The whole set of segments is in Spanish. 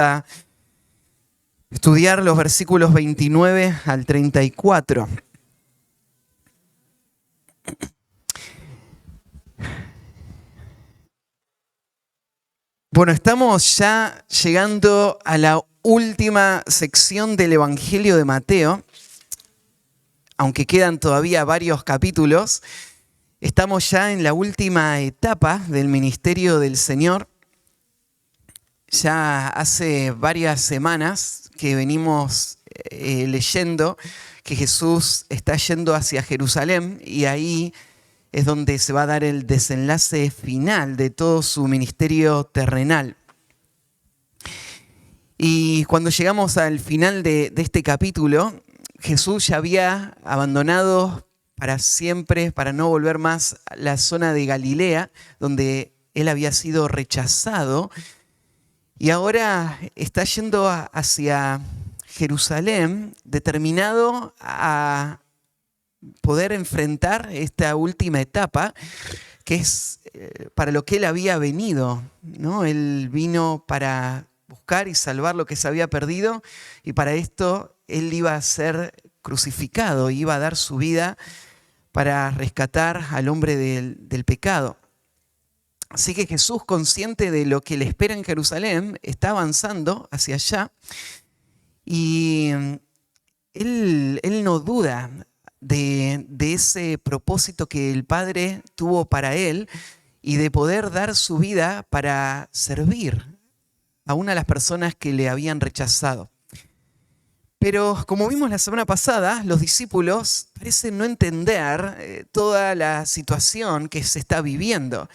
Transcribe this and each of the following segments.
a estudiar los versículos 29 al 34. Bueno, estamos ya llegando a la última sección del Evangelio de Mateo. Aunque quedan todavía varios capítulos, estamos ya en la última etapa del ministerio del Señor. Ya hace varias semanas que venimos leyendo que Jesús está yendo hacia Jerusalén y ahí es donde se va a dar el desenlace final de todo su ministerio terrenal. Y cuando llegamos al final de este capítulo, Jesús ya había abandonado para siempre, para no volver más a la zona de Galilea, donde él había sido rechazado. Y ahora está yendo hacia Jerusalén, determinado a poder enfrentar esta última etapa, que es para lo que él había venido, ¿no? Él vino para buscar y salvar lo que se había perdido, y para esto él iba a ser crucificado, iba a dar su vida para rescatar al hombre del pecado. Así que Jesús, consciente de lo que le espera en Jerusalén, está avanzando hacia allá y él no duda de ese propósito que el Padre tuvo para él y de poder dar su vida para servir a una de las personas que le habían rechazado. Pero como vimos la semana pasada, los discípulos parecen no entender toda la situación que se está viviendo.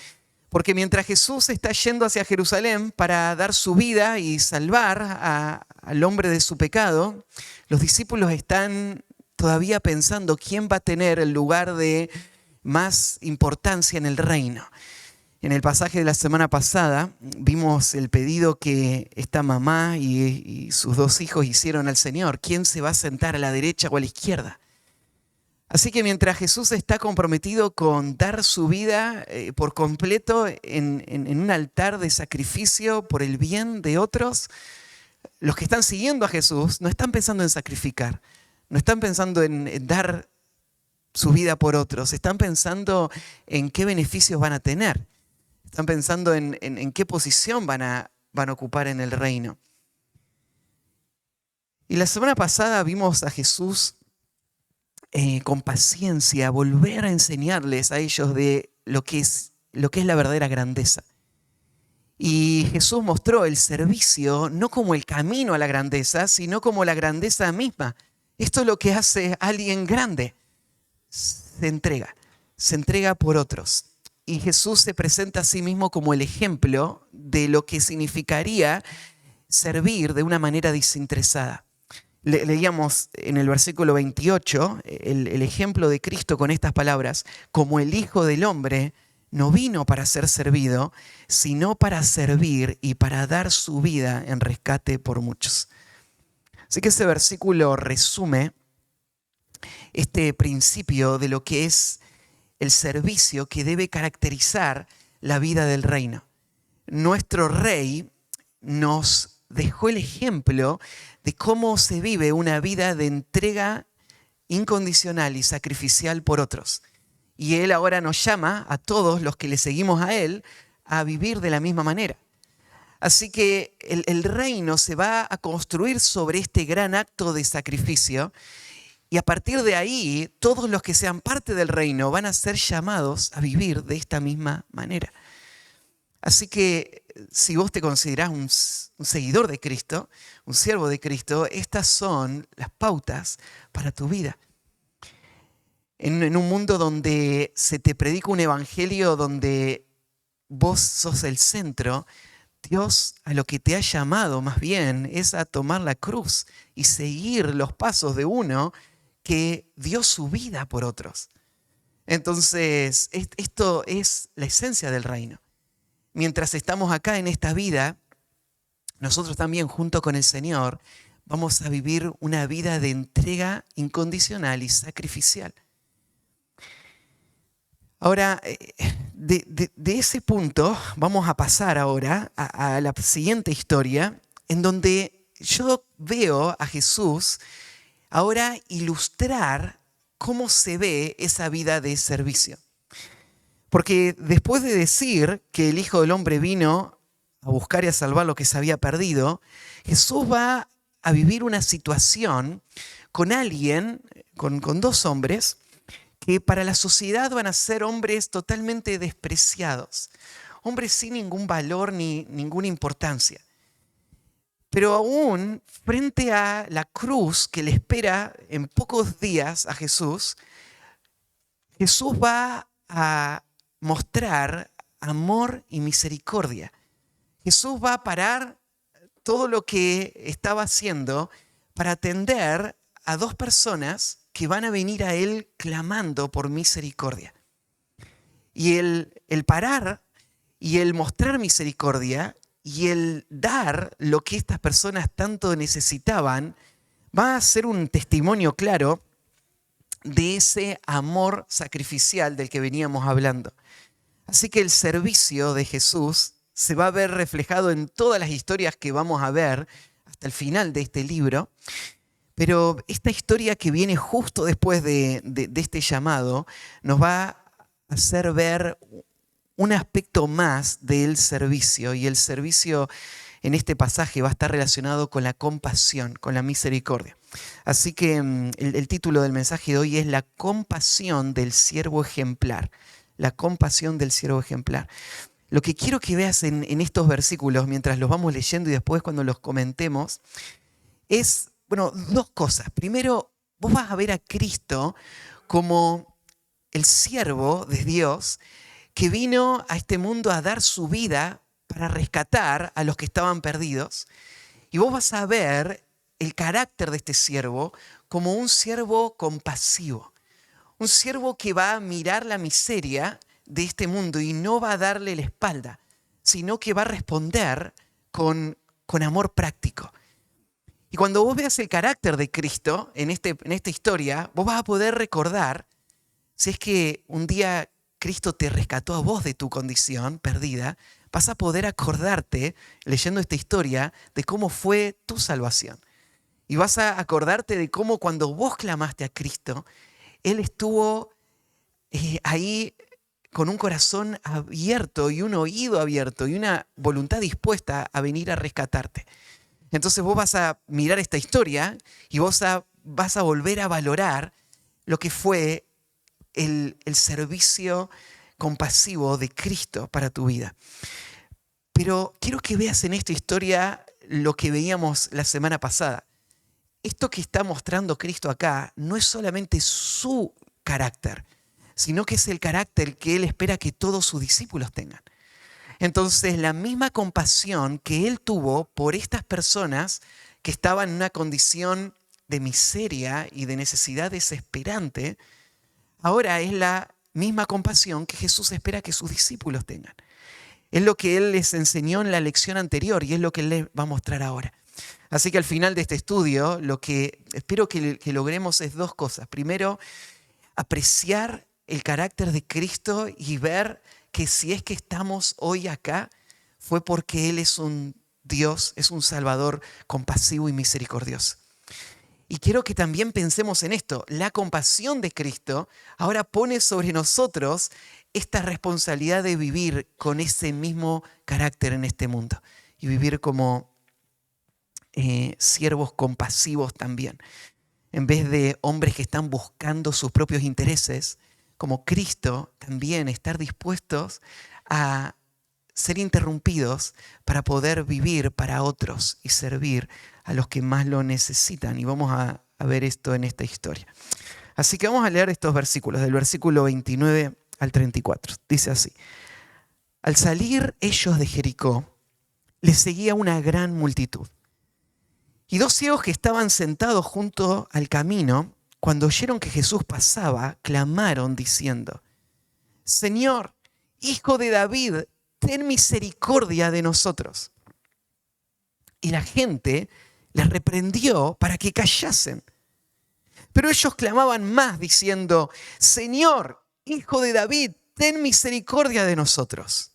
Porque mientras Jesús está yendo hacia Jerusalén para dar su vida y salvar al hombre de su pecado, los discípulos están todavía pensando quién va a tener el lugar de más importancia en el reino. En el pasaje de la semana pasada vimos el pedido que esta mamá y sus dos hijos hicieron al Señor. ¿Quién se va a sentar a la derecha o a la izquierda? Así que mientras Jesús está comprometido con dar su vida por completo en un altar de sacrificio por el bien de otros, los que están siguiendo a Jesús no están pensando en sacrificar, no están pensando en dar su vida por otros, están pensando en qué beneficios van a tener, están pensando en qué posición van a ocupar en el reino. Y la semana pasada vimos a Jesús con paciencia volver a enseñarles a ellos de lo que es la verdadera grandeza. Y Jesús mostró el servicio no como el camino a la grandeza, sino como la grandeza misma. Esto es lo que hace a alguien grande. Se entrega por otros. Y Jesús se presenta a sí mismo como el ejemplo de lo que significaría servir de una manera desinteresada. Leíamos en el versículo 28 el ejemplo de Cristo con estas palabras: como el Hijo del Hombre no vino para ser servido, sino para servir y para dar su vida en rescate por muchos. Así que ese versículo resume este principio de lo que es el servicio que debe caracterizar la vida del reino. Nuestro Rey nos dejó el ejemplo de cómo se vive una vida de entrega incondicional y sacrificial por otros. Y Él ahora nos llama a todos los que le seguimos a Él a vivir de la misma manera. Así que el reino se va a construir sobre este gran acto de sacrificio, y a partir de ahí todos los que sean parte del reino van a ser llamados a vivir de esta misma manera. Así que si vos te considerás un seguidor de Cristo, un siervo de Cristo, estas son las pautas para tu vida. En un mundo donde se te predica un evangelio donde vos sos el centro, Dios a lo que te ha llamado más bien es a tomar la cruz y seguir los pasos de uno que dio su vida por otros. Entonces, esto es la esencia del reino. Mientras estamos acá en esta vida, nosotros también junto con el Señor vamos a vivir una vida de entrega incondicional y sacrificial. Ahora, de ese punto vamos a pasar ahora a la siguiente historia, en donde yo veo a Jesús ahora ilustrar cómo se ve esa vida de servicio. Porque después de decir que el Hijo del Hombre vino a buscar y a salvar lo que se había perdido, Jesús va a vivir una situación con alguien, con dos hombres, que para la sociedad van a ser hombres totalmente despreciados, hombres sin ningún valor ni ninguna importancia. Pero aún frente a la cruz que le espera en pocos días a Jesús, Jesús va a mostrar amor y misericordia. Jesús va a parar todo lo que estaba haciendo para atender a dos personas que van a venir a Él clamando por misericordia. Y el parar y el mostrar misericordia y el dar lo que estas personas tanto necesitaban va a ser un testimonio claro de ese amor sacrificial del que veníamos hablando. Así que el servicio de Jesús se va a ver reflejado en todas las historias que vamos a ver hasta el final de este libro. Pero esta historia que viene justo después de este llamado nos va a hacer ver un aspecto más del servicio. Y el servicio en este pasaje va a estar relacionado con la compasión, con la misericordia. Así que el título del mensaje de hoy es La compasión del siervo ejemplar. La compasión del siervo ejemplar. Lo que quiero que veas en estos versículos, mientras los vamos leyendo y después cuando los comentemos, es, dos cosas. Primero, vos vas a ver a Cristo como el siervo de Dios que vino a este mundo a dar su vida para rescatar a los que estaban perdidos. Y vos vas a ver el carácter de este siervo como un siervo compasivo. Un siervo que va a mirar la miseria de este mundo y no va a darle la espalda, sino que va a responder con amor práctico. Y cuando vos veas el carácter de Cristo en esta historia, vos vas a poder recordar, si es que un día Cristo te rescató a vos de tu condición perdida, vas a poder acordarte, leyendo esta historia, de cómo fue tu salvación. Y vas a acordarte de cómo cuando vos clamaste a Cristo, Él estuvo ahí con un corazón abierto y un oído abierto y una voluntad dispuesta a venir a rescatarte. Entonces vos vas a mirar esta historia y vos vas a volver a valorar lo que fue el servicio compasivo de Cristo para tu vida. Pero quiero que veas en esta historia lo que veíamos la semana pasada. Esto que está mostrando Cristo acá no es solamente su carácter, sino que es el carácter que Él espera que todos sus discípulos tengan. Entonces, la misma compasión que Él tuvo por estas personas que estaban en una condición de miseria y de necesidad desesperante, ahora es la misma compasión que Jesús espera que sus discípulos tengan. Es lo que Él les enseñó en la lección anterior y es lo que Él les va a mostrar ahora. Así que al final de este estudio, lo que espero que logremos es dos cosas. Primero, apreciar el carácter de Cristo y ver que si es que estamos hoy acá, fue porque Él es un Dios, es un Salvador compasivo y misericordioso. Y quiero que también pensemos en esto. La compasión de Cristo ahora pone sobre nosotros esta responsabilidad de vivir con ese mismo carácter en este mundo y vivir como siervos compasivos también. En vez de hombres que están buscando sus propios intereses, como Cristo, también estar dispuestos a ser interrumpidos para poder vivir para otros y servir a los que más lo necesitan. Y vamos a ver esto en esta historia. Así que vamos a leer estos versículos, del versículo 29 al 34. Dice así: Al salir ellos de Jericó, les seguía una gran multitud. Y dos ciegos que estaban sentados junto al camino, cuando oyeron que Jesús pasaba, clamaron diciendo: Señor, Hijo de David, ten misericordia de nosotros. Y la gente les reprendió para que callasen. Pero ellos clamaban más diciendo: Señor, Hijo de David, ten misericordia de nosotros.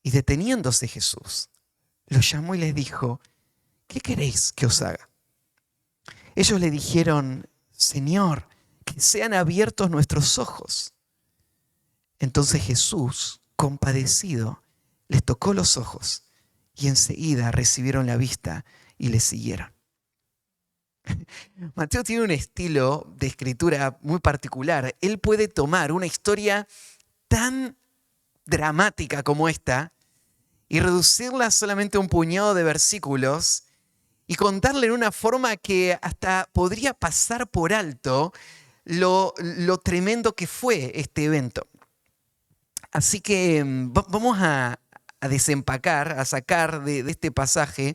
Y deteniéndose Jesús, los llamó y les dijo: ¿qué queréis que os haga? Ellos le dijeron: Señor, que sean abiertos nuestros ojos. Entonces Jesús, compadecido, les tocó los ojos y enseguida recibieron la vista y le siguieron. Mateo tiene un estilo de escritura muy particular. Él puede tomar una historia tan dramática como esta y reducirla solamente a un puñado de versículos y contarle en una forma que hasta podría pasar por alto lo tremendo que fue este evento. Así que vamos a desempacar, a sacar de este pasaje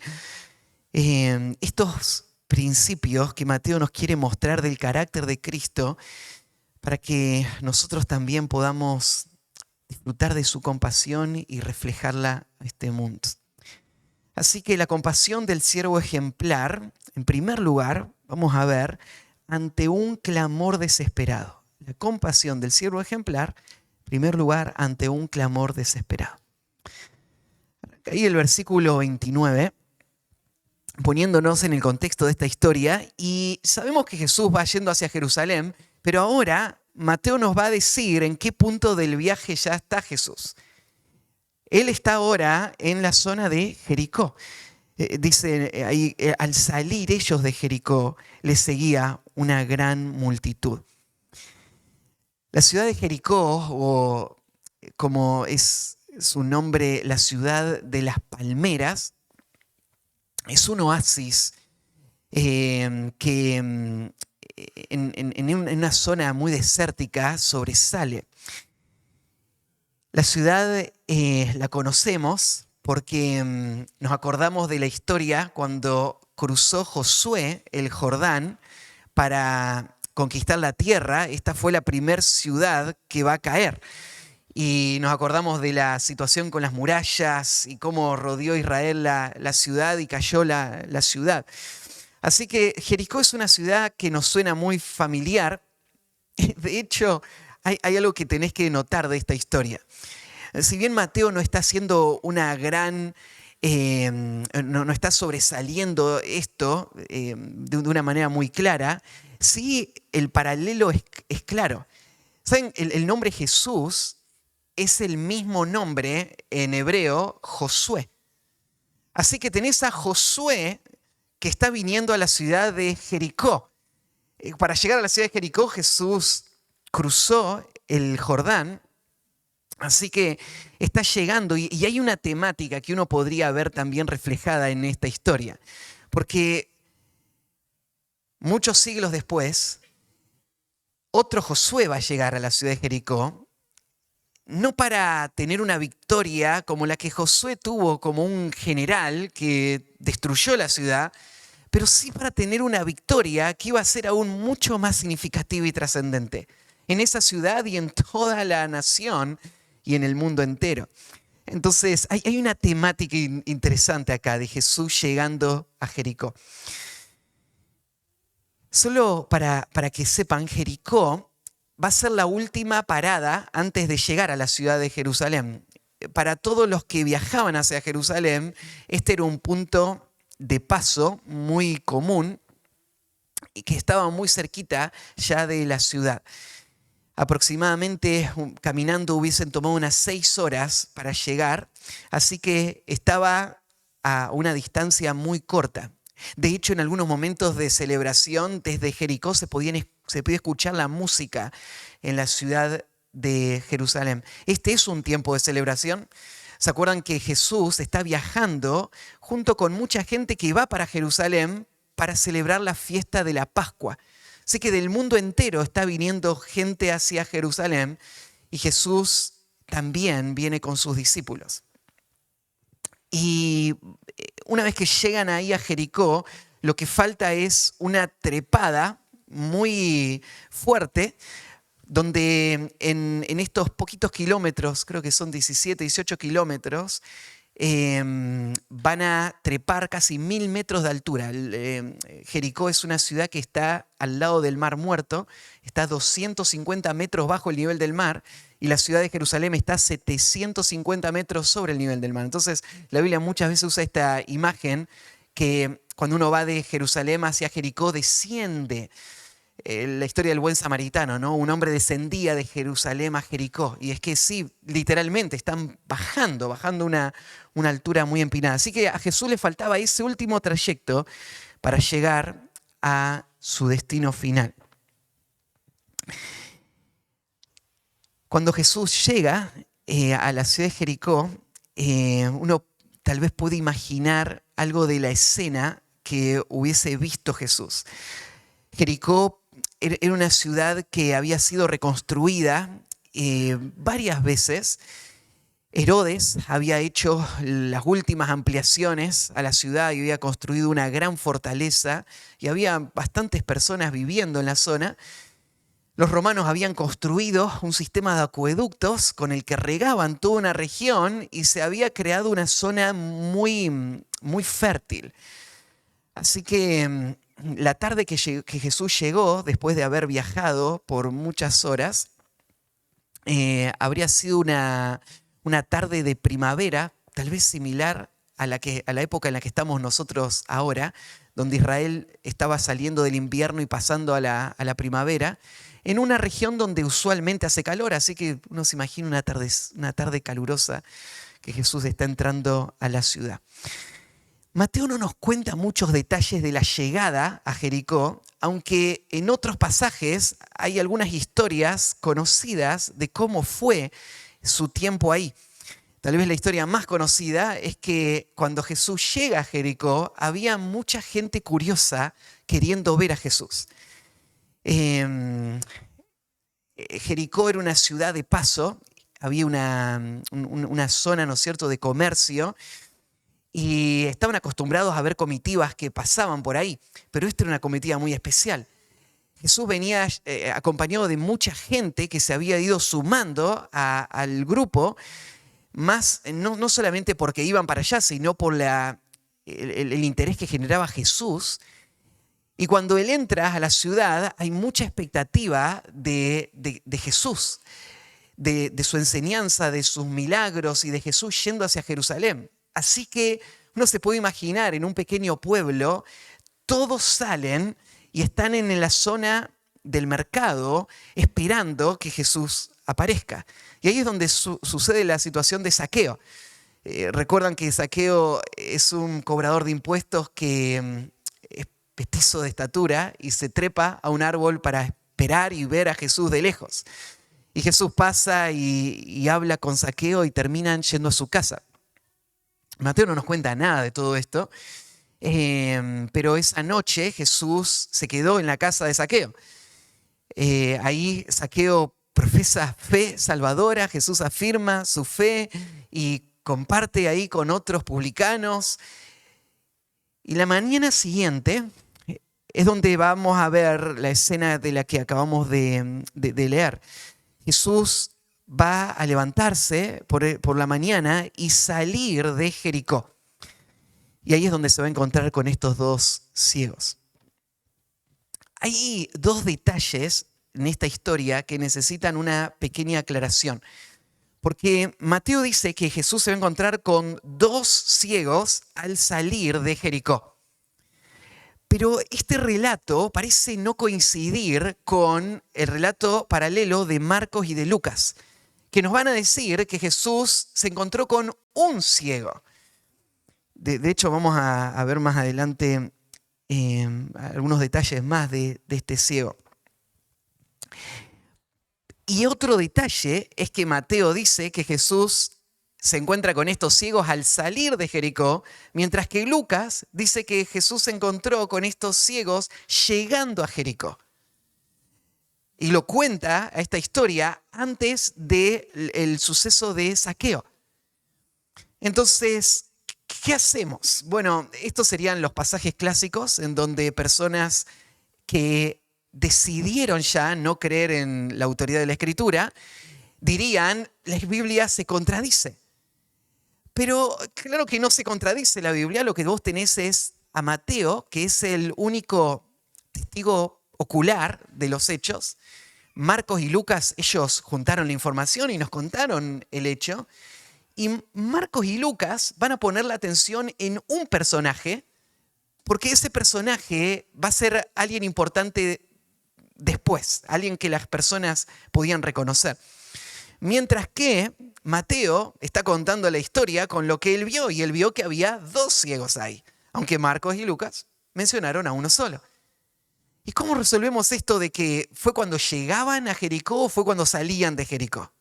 estos principios que Mateo nos quiere mostrar del carácter de Cristo para que nosotros también podamos disfrutar de su compasión y reflejarla a este mundo. Así que la compasión del siervo ejemplar, en primer lugar, vamos a ver, ante un clamor desesperado. La compasión del siervo ejemplar, en primer lugar, ante un clamor desesperado. Ahí el versículo 29, poniéndonos en el contexto de esta historia, y sabemos que Jesús va yendo hacia Jerusalén, pero ahora Mateo nos va a decir en qué punto del viaje ya está Jesús. Él está ahora en la zona de Jericó. Dice ahí, al salir ellos de Jericó, les seguía una gran multitud. La ciudad de Jericó, o como es su nombre, la ciudad de las palmeras, es un oasis que en una zona muy desértica sobresale. La ciudad la conocemos porque nos acordamos de la historia cuando cruzó Josué el Jordán para conquistar la tierra. Esta fue la primera ciudad que va a caer. Y nos acordamos de la situación con las murallas y cómo rodeó Israel la ciudad y cayó la ciudad. Así que Jericó es una ciudad que nos suena muy familiar. De hecho, hay algo que tenés que notar de esta historia. Si bien Mateo no está haciendo una gran, no está sobresaliendo esto de una manera muy clara, sí el paralelo es claro. ¿Saben? El nombre Jesús es el mismo nombre en hebreo, Josué. Así que tenés a Josué que está viniendo a la ciudad de Jericó. Para llegar a la ciudad de Jericó, Jesús cruzó el Jordán. Así que está llegando y hay una temática que uno podría ver también reflejada en esta historia. Porque muchos siglos después, otro Josué va a llegar a la ciudad de Jericó, no para tener una victoria como la que Josué tuvo como un general que destruyó la ciudad, pero sí para tener una victoria que iba a ser aún mucho más significativa y trascendente en esa ciudad y en toda la nación y en el mundo entero. Entonces hay una temática interesante acá de Jesús llegando a Jericó. Solo para que sepan, Jericó va a ser la última parada antes de llegar a la ciudad de Jerusalén. Para todos los que viajaban hacia Jerusalén, este era un punto de paso muy común y que estaba muy cerquita ya de la ciudad. Aproximadamente caminando hubiesen tomado unas 6 horas para llegar, así que estaba a una distancia muy corta. De hecho, en algunos momentos de celebración desde Jericó se podía escuchar la música en la ciudad de Jerusalén. Este es un tiempo de celebración. ¿Se acuerdan que Jesús está viajando junto con mucha gente que va para Jerusalén para celebrar la fiesta de la Pascua? Así que del mundo entero está viniendo gente hacia Jerusalén y Jesús también viene con sus discípulos. Y una vez que llegan ahí a Jericó, lo que falta es una trepada muy fuerte, donde en estos poquitos kilómetros, creo que son 17, 18 kilómetros, van a trepar casi 1000 metros de altura. Jericó es una ciudad que está al lado del Mar Muerto, está a 250 metros bajo el nivel del mar y la ciudad de Jerusalén está a 750 metros sobre el nivel del mar. Entonces, la Biblia muchas veces usa esta imagen que cuando uno va de Jerusalén hacia Jericó, desciende. La historia del buen samaritano, ¿no? Un hombre descendía de Jerusalén a Jericó. Y es que sí, literalmente están bajando una altura muy empinada. Así que a Jesús le faltaba ese último trayecto para llegar a su destino final. Cuando Jesús llega a la ciudad de Jericó, uno tal vez puede imaginar algo de la escena que hubiese visto Jesús. Jericó era una ciudad que había sido reconstruida varias veces. Herodes había hecho las últimas ampliaciones a la ciudad y había construido una gran fortaleza y había bastantes personas viviendo en la zona. Los romanos habían construido un sistema de acueductos con el que regaban toda una región y se había creado una zona muy, muy fértil. Así que la tarde que Jesús llegó, después de haber viajado por muchas horas, habría sido una tarde de primavera, tal vez similar a la época en la que estamos nosotros ahora, donde Israel estaba saliendo del invierno y pasando a la primavera, en una región donde usualmente hace calor, así que uno se imagina una tarde calurosa que Jesús está entrando a la ciudad. Mateo no nos cuenta muchos detalles de la llegada a Jericó, aunque en otros pasajes hay algunas historias conocidas de cómo fue su tiempo ahí. Tal vez la historia más conocida es que cuando Jesús llega a Jericó, había mucha gente curiosa queriendo ver a Jesús. Jericó era una ciudad de paso, había una zona, ¿no es cierto?, de comercio, y estaban acostumbrados a ver comitivas que pasaban por ahí, pero esta era una comitiva muy especial. Jesús venía acompañado de mucha gente que se había ido sumando al grupo, más no solamente porque iban para allá, sino por el interés que generaba Jesús. Y cuando él entra a la ciudad, hay mucha expectativa de Jesús, de su enseñanza, de sus milagros y de Jesús yendo hacia Jerusalén. Así que uno se puede imaginar en un pequeño pueblo, todos salen y están en la zona del mercado esperando que Jesús aparezca. Y ahí es donde sucede la situación de Zaqueo. Recuerdan que Zaqueo es un cobrador de impuestos que es petizo de estatura y se trepa a un árbol para esperar y ver a Jesús de lejos. Y Jesús pasa y habla con Zaqueo y terminan yendo a su casa. Mateo no nos cuenta nada de todo esto, pero esa noche Jesús se quedó en la casa de Zaqueo. Ahí Zaqueo profesa fe salvadora, Jesús afirma su fe y comparte ahí con otros publicanos. Y la mañana siguiente es donde vamos a ver la escena de la que acabamos de leer. Jesús va a levantarse por la mañana y salir de Jericó. Y ahí es donde se va a encontrar con estos dos ciegos. Hay dos detalles en esta historia que necesitan una pequeña aclaración. Porque Mateo dice que Jesús se va a encontrar con dos ciegos al salir de Jericó. Pero este relato parece no coincidir con el relato paralelo de Marcos y de Lucas, que nos van a decir que Jesús se encontró con un ciego. De hecho, vamos a ver más adelante algunos detalles más de este ciego. Y otro detalle es que Mateo dice que Jesús se encuentra con estos ciegos al salir de Jericó, mientras que Lucas dice que Jesús se encontró con estos ciegos llegando a Jericó. Y lo cuenta a esta historia antes del suceso de Zaqueo. Entonces, ¿qué hacemos? Bueno, estos serían los pasajes clásicos en donde personas que decidieron ya no creer en la autoridad de la Escritura dirían, la Biblia se contradice. Pero claro que no se contradice la Biblia, lo que vos tenés es a Mateo, que es el único testigo ocular de los hechos. Marcos y Lucas, ellos juntaron la información y nos contaron el hecho. Y Marcos y Lucas van a poner la atención en un personaje, porque ese personaje va a ser alguien importante después, alguien que las personas podían reconocer. Mientras que Mateo está contando la historia con lo que él vio, y él vio que había 2 ciegos ahí, aunque Marcos y Lucas mencionaron a uno solo. ¿Y cómo resolvemos esto de que fue cuando llegaban a Jericó o fue cuando salían de Jericó?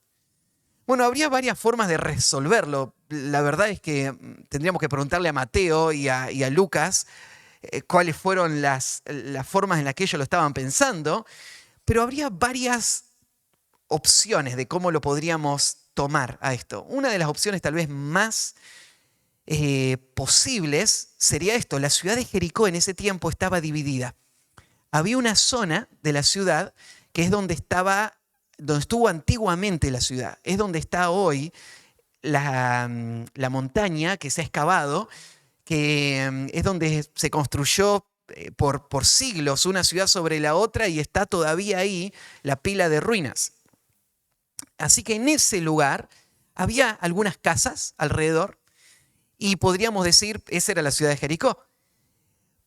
Bueno, habría varias formas de resolverlo. La verdad es que tendríamos que preguntarle a Mateo y a Lucas cuáles fueron las formas en las que ellos lo estaban pensando, pero habría varias opciones de cómo lo podríamos tomar a esto. Una de las opciones tal vez más posibles sería esto. La ciudad de Jericó en ese tiempo estaba dividida. Había una zona de la ciudad que es donde estuvo antiguamente la ciudad. Es donde está hoy la montaña que se ha excavado, que es donde se construyó por siglos una ciudad sobre la otra y está todavía ahí la pila de ruinas. Así que en ese lugar había algunas casas alrededor y podríamos decir esa era la ciudad de Jericó.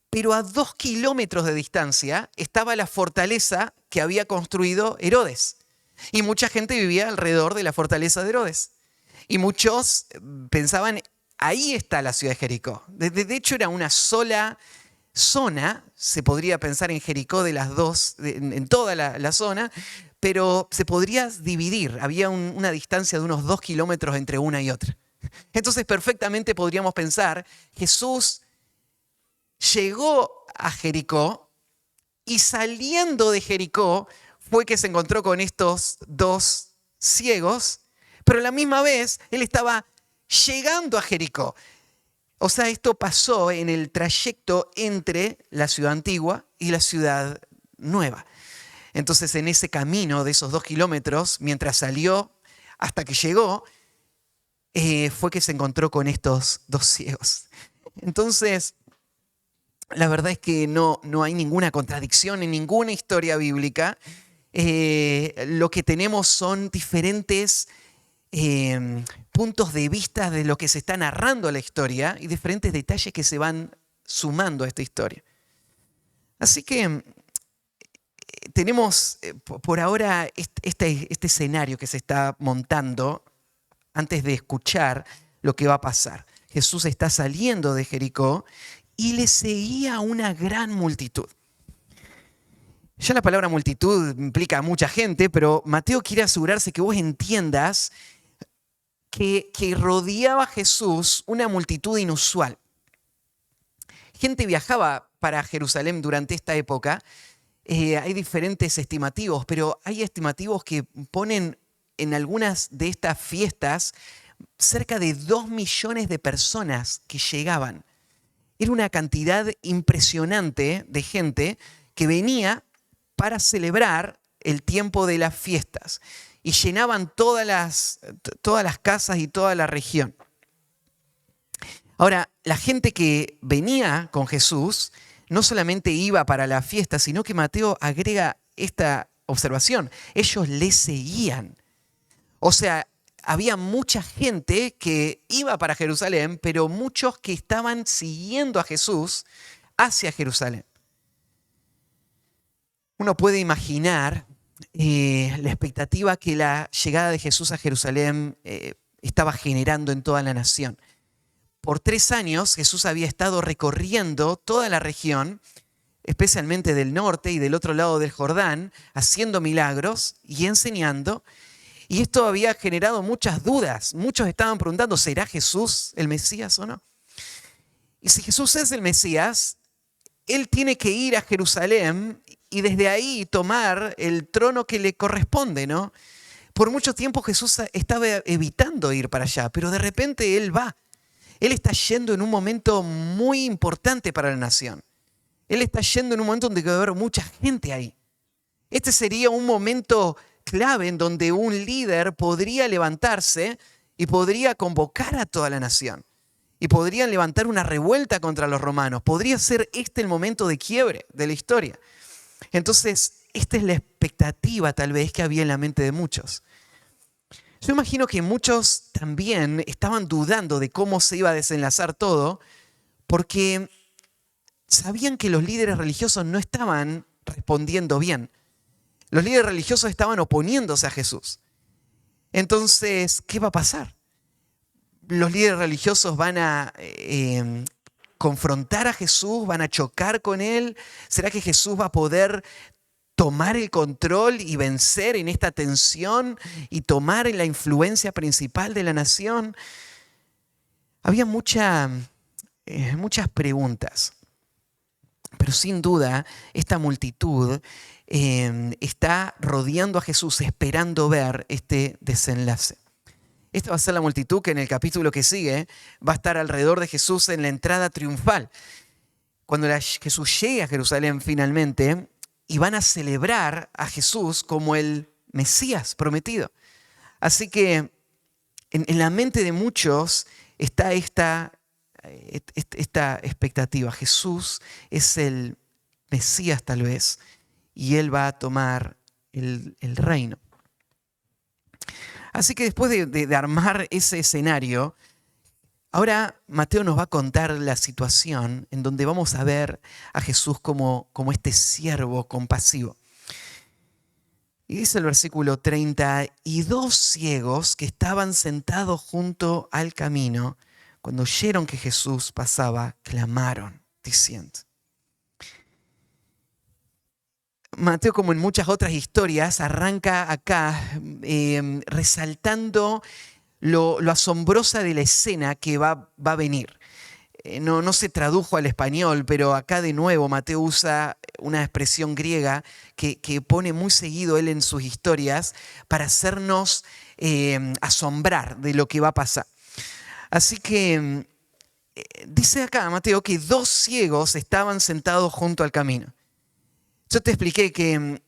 Pero a 2 kilómetros de distancia estaba la fortaleza que había construido Herodes. Y mucha gente vivía alrededor de la fortaleza de Herodes. Y muchos pensaban, ahí está la ciudad de Jericó. De hecho, era una sola zona, se podría pensar en Jericó de las dos, en toda la zona, pero se podría dividir. Había una distancia de unos 2 kilómetros entre una y otra. Entonces, perfectamente podríamos pensar, Jesús llegó a Jericó y saliendo de Jericó fue que se encontró con estos 2 ciegos, pero a la misma vez él estaba llegando a Jericó. O sea, esto pasó en el trayecto entre la ciudad antigua y la ciudad nueva. Entonces, en ese camino de esos 2 kilómetros, mientras salió hasta que llegó, fue que se encontró con estos 2 ciegos. Entonces, la verdad es que no hay ninguna contradicción en ninguna historia bíblica. Lo que tenemos son diferentes puntos de vista de lo que se está narrando la historia y diferentes detalles que se van sumando a esta historia. Así que tenemos por ahora este escenario que se está montando antes de escuchar lo que va a pasar. Jesús está saliendo de Jericó y le seguía una gran multitud. Ya la palabra multitud implica a mucha gente, pero Mateo quiere asegurarse que vos entiendas que rodeaba a Jesús una multitud inusual. Gente viajaba para Jerusalén durante esta época. Hay diferentes estimativos, pero hay estimativos que ponen en algunas de estas fiestas cerca de 2 millones de personas que llegaban. Era una cantidad impresionante de gente que venía para celebrar el tiempo de las fiestas y llenaban todas las casas y toda la región. Ahora, la gente que venía con Jesús no solamente iba para la fiesta, sino que Mateo agrega esta observación. Ellos le seguían. O sea, había mucha gente que iba para Jerusalén, pero muchos que estaban siguiendo a Jesús hacia Jerusalén. Uno puede imaginar la expectativa que la llegada de Jesús a Jerusalén estaba generando en toda la nación. Por 3 años Jesús había estado recorriendo toda la región, especialmente del norte y del otro lado del Jordán, haciendo milagros y enseñando. Y esto había generado muchas dudas. Muchos estaban preguntando, ¿será Jesús el Mesías o no? Y si Jesús es el Mesías, Él tiene que ir a Jerusalén y desde ahí tomar el trono que le corresponde, ¿no? Por mucho tiempo Jesús estaba evitando ir para allá, pero de repente Él va. Él está yendo en un momento muy importante para la nación. Él está yendo en un momento donde va a haber mucha gente ahí. Este sería un momento clave en donde un líder podría levantarse y podría convocar a toda la nación. Y podrían levantar una revuelta contra los romanos. Podría ser este el momento de quiebre de la historia. Entonces, esta es la expectativa tal vez que había en la mente de muchos. Yo imagino que muchos también estaban dudando de cómo se iba a desenlazar todo, porque sabían que los líderes religiosos no estaban respondiendo bien. Los líderes religiosos estaban oponiéndose a Jesús. Entonces, ¿qué va a pasar? Los líderes religiosos van a confrontar a Jesús, van a chocar con él. ¿Será que Jesús va a poder tomar el control y vencer en esta tensión y tomar la influencia principal de la nación? Había muchas preguntas, pero sin duda esta multitud está rodeando a Jesús, esperando ver este desenlace. Esta va a ser la multitud que en el capítulo que sigue va a estar alrededor de Jesús en la entrada triunfal. Cuando Jesús llegue a Jerusalén finalmente, y van a celebrar a Jesús como el Mesías prometido. Así que en la mente de muchos está esta expectativa. Jesús es el Mesías tal vez, y Él va a tomar el reino. Así que después de armar ese escenario, ahora Mateo nos va a contar la situación en donde vamos a ver a Jesús como este siervo compasivo. Y dice el versículo 30, y dos ciegos que estaban sentados junto al camino, cuando oyeron que Jesús pasaba, clamaron, diciendo. Mateo, como en muchas otras historias, arranca acá resaltando lo asombrosa de la escena que va a venir. No se tradujo al español, pero acá de nuevo Mateo usa una expresión griega que pone muy seguido él en sus historias para hacernos asombrar de lo que va a pasar. Así que dice acá Mateo que dos ciegos estaban sentados junto al camino. Yo te expliqué que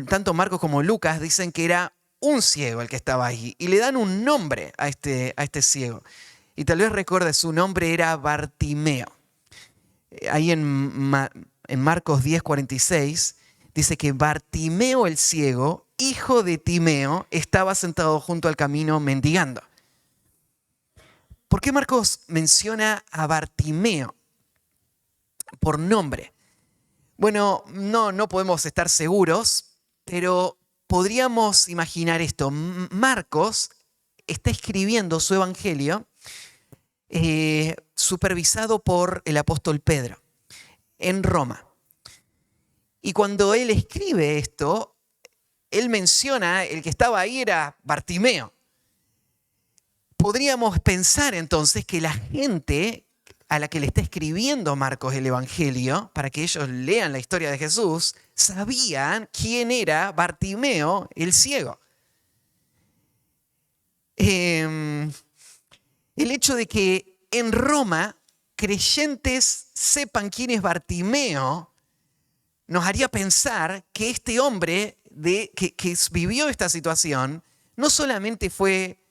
tanto Marcos como Lucas dicen que era un ciego el que estaba ahí y le dan un nombre a este ciego. Y tal vez recuerdes, su nombre era Bartimeo. Ahí en Marcos 10:46 dice que Bartimeo el ciego, hijo de Timeo, estaba sentado junto al camino mendigando. ¿Por qué Marcos menciona a Bartimeo por nombre? Bueno, no podemos estar seguros, pero podríamos imaginar esto. Marcos está escribiendo su evangelio supervisado por el apóstol Pedro en Roma. Y cuando él escribe esto, él menciona, el que estaba ahí era Bartimeo. Podríamos pensar entonces que la gente a la que le está escribiendo Marcos el Evangelio, para que ellos lean la historia de Jesús, sabían quién era Bartimeo el ciego. El hecho de que en Roma creyentes sepan quién es Bartimeo nos haría pensar que este hombre que vivió esta situación no solamente fue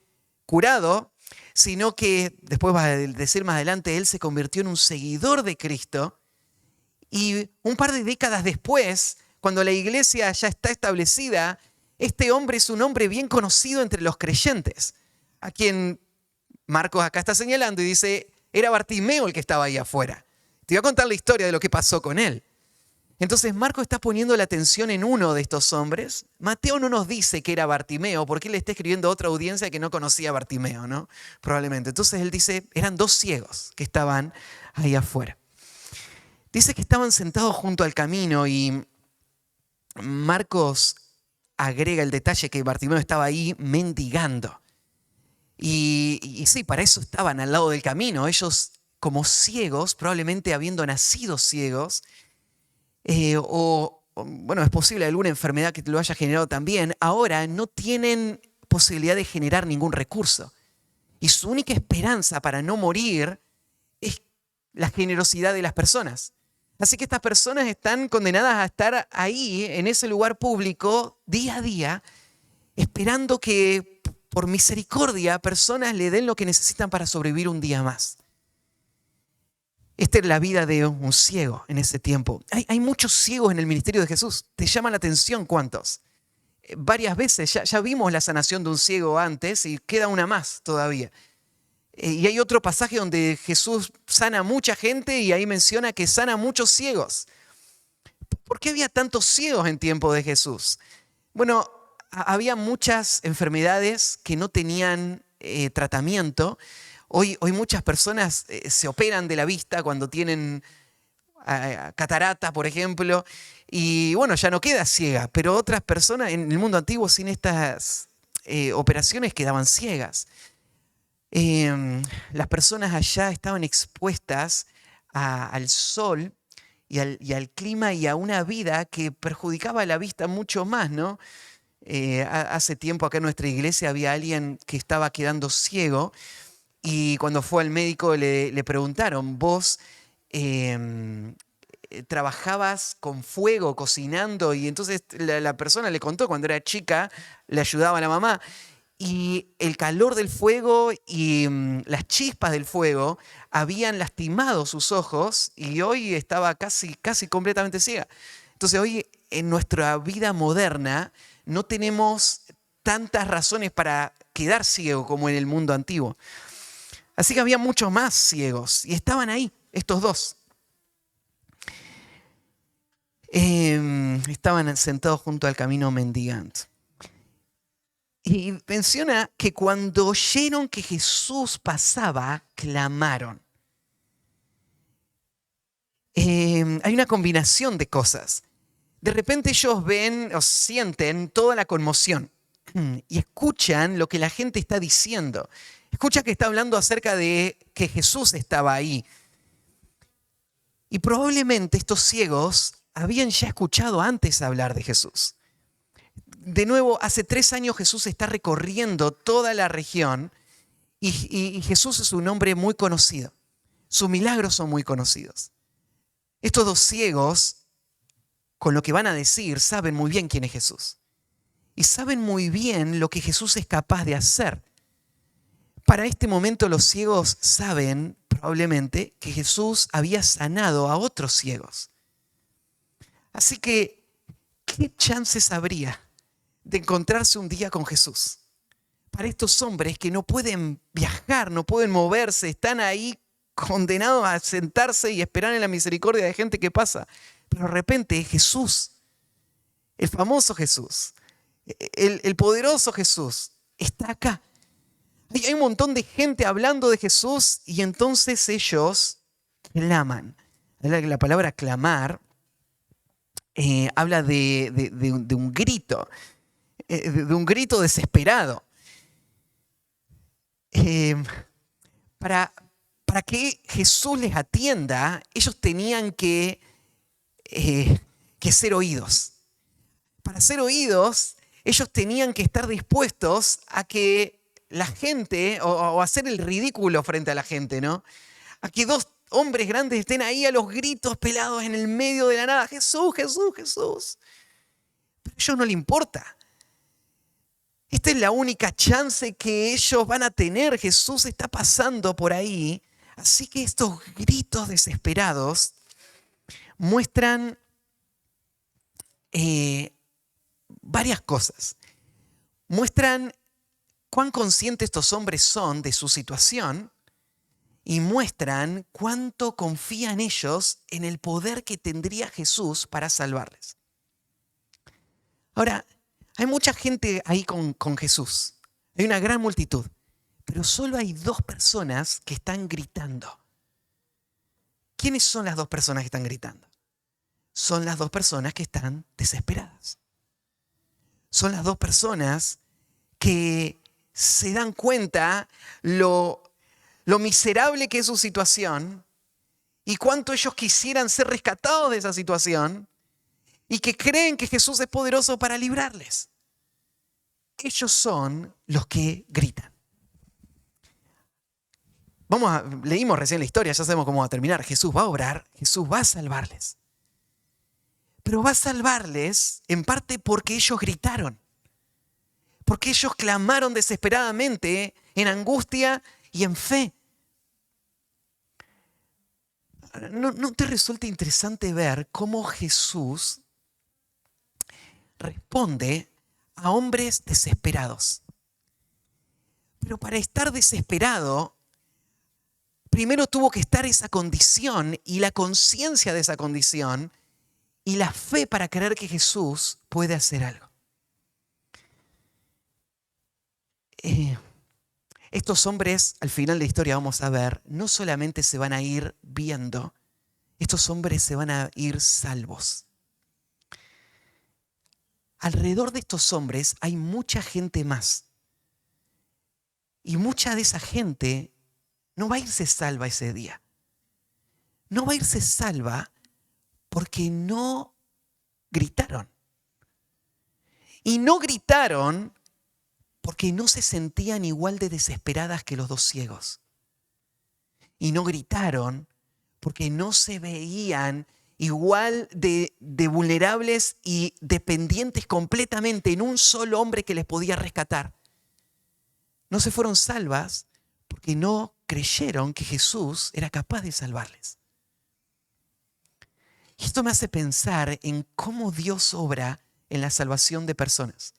curado, sino que, después va a decir más adelante, él se convirtió en un seguidor de Cristo. Y un par de décadas después, cuando la iglesia ya está establecida, este hombre es un hombre bien conocido entre los creyentes, a quien Marcos acá está señalando y dice, era Bartimeo el que estaba ahí afuera. Te voy a contar la historia de lo que pasó con él. Entonces Marcos está poniendo la atención en uno de estos hombres. Mateo no nos dice que era Bartimeo, porque él está escribiendo a otra audiencia que no conocía a Bartimeo, ¿no? Probablemente. Entonces él dice, eran dos ciegos que estaban ahí afuera. Dice que estaban sentados junto al camino y Marcos agrega el detalle que Bartimeo estaba ahí mendigando. Y sí, para eso estaban al lado del camino. Ellos, como ciegos, probablemente habiendo nacido ciegos, bueno, es posible alguna enfermedad que te lo haya generado también, ahora no tienen posibilidad de generar ningún recurso. Y su única esperanza para no morir es la generosidad de las personas. Así que estas personas están condenadas a estar ahí, en ese lugar público, día a día, esperando que por misericordia personas le den lo que necesitan para sobrevivir un día más. Esta es la vida de un ciego en ese tiempo. Hay muchos ciegos en el ministerio de Jesús. ¿Te llama la atención cuántos? Varias veces ya vimos la sanación de un ciego antes y queda una más todavía. Y hay otro pasaje donde Jesús sana a mucha gente y ahí menciona que sana a muchos ciegos. ¿Por qué había tantos ciegos en tiempo de Jesús? Bueno, había muchas enfermedades que no tenían tratamiento. Hoy muchas personas se operan de la vista cuando tienen catarata, por ejemplo, y bueno, ya no queda ciega, pero otras personas en el mundo antiguo sin estas operaciones quedaban ciegas. Las personas allá estaban expuestas al sol y al clima y a una vida que perjudicaba la vista mucho más, ¿no? Hace tiempo acá en nuestra iglesia había alguien que estaba quedando ciego y cuando fue al médico le preguntaron, ¿vos trabajabas con fuego, cocinando? Y entonces la persona le contó cuando era chica, le ayudaba a la mamá. Y el calor del fuego y las chispas del fuego habían lastimado sus ojos y hoy estaba casi completamente ciega. Entonces hoy en nuestra vida moderna no tenemos tantas razones para quedar ciego como en el mundo antiguo. Así que había muchos más ciegos y estaban ahí, estos dos. Estaban sentados junto al camino mendigando. Y menciona que cuando oyeron que Jesús pasaba, clamaron. Hay una combinación de cosas. De repente ellos ven o sienten toda la conmoción y escuchan lo que la gente está diciendo. Escuchan que está hablando acerca de que Jesús estaba ahí. Y probablemente estos ciegos habían ya escuchado antes hablar de Jesús. De nuevo, hace 3 años Jesús está recorriendo toda la región y Jesús es un hombre muy conocido. Sus milagros son muy conocidos. Estos dos ciegos, con lo que van a decir, saben muy bien quién es Jesús. Y saben muy bien lo que Jesús es capaz de hacer. Para este momento los ciegos saben probablemente que Jesús había sanado a otros ciegos. Así que, ¿qué chances habría de encontrarse un día con Jesús? Para estos hombres que no pueden viajar, no pueden moverse, están ahí condenados a sentarse y esperar en la misericordia de gente que pasa. Pero de repente Jesús, el famoso Jesús, el poderoso Jesús, está acá. Hay un montón de gente hablando de Jesús y entonces ellos claman. La palabra clamar habla de un grito. De un grito desesperado. Para que Jesús les atienda, ellos tenían que ser oídos. Para ser oídos, ellos tenían que estar dispuestos a que la gente, o hacer el ridículo frente a la gente, ¿no? A que dos hombres grandes estén ahí a los gritos pelados en el medio de la nada. Jesús, Jesús, Jesús. Pero a ellos no les importa. Esta es la única chance que ellos van a tener. Jesús está pasando por ahí. Así que estos gritos desesperados muestran varias cosas. Muestran cuán conscientes estos hombres son de su situación y muestran cuánto confían ellos en el poder que tendría Jesús para salvarles. Ahora, hay mucha gente ahí con Jesús. Hay una gran multitud. Pero solo hay 2 personas que están gritando. ¿Quiénes son las 2 personas que están gritando? Son las 2 personas que están desesperadas. Son las 2 personas que se dan cuenta lo miserable que es su situación y cuánto ellos quisieran ser rescatados de esa situación y que creen que Jesús es poderoso para librarles. Ellos son los que gritan. Leímos recién la historia, ya sabemos cómo va a terminar. Jesús va a obrar, Jesús va a salvarles. Pero va a salvarles en parte porque ellos gritaron. Porque ellos clamaron desesperadamente en angustia y en fe. ¿No te resulta interesante ver cómo Jesús responde a hombres desesperados? Pero para estar desesperado, primero tuvo que estar esa condición y la conciencia de esa condición y la fe para creer que Jesús puede hacer algo. Estos hombres, al final de la historia vamos a ver, no solamente se van a ir viendo, estos hombres se van a ir salvos. Alrededor de estos hombres hay mucha gente más. Y mucha de esa gente no va a irse salva ese día. No va a irse salva porque no gritaron. Y no gritaron porque no se sentían igual de desesperadas que los dos ciegos. Y no gritaron porque no se veían igual de vulnerables y dependientes completamente en un solo hombre que les podía rescatar. No se fueron salvas porque no creyeron que Jesús era capaz de salvarles. Y esto me hace pensar en cómo Dios obra en la salvación de personas.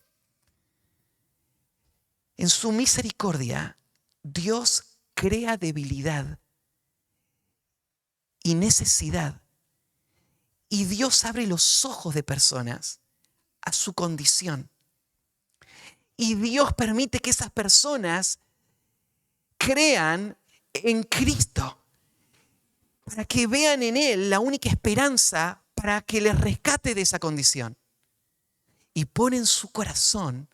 En su misericordia, Dios crea debilidad y necesidad. Y Dios abre los ojos de personas a su condición. Y Dios permite que esas personas crean en Cristo para que vean en Él la única esperanza para que les rescate de esa condición. Y pone en su corazón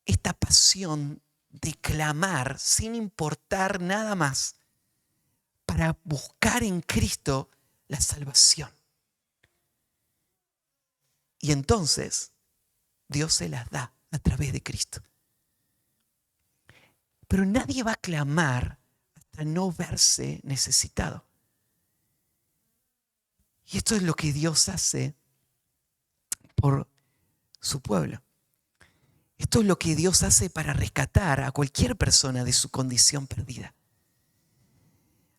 esta pasión de clamar sin importar nada más para buscar en Cristo la salvación. Y entonces Dios se las da a través de Cristo. Pero nadie va a clamar hasta no verse necesitado. Y esto es lo que Dios hace por su pueblo. Esto es lo que Dios hace para rescatar a cualquier persona de su condición perdida.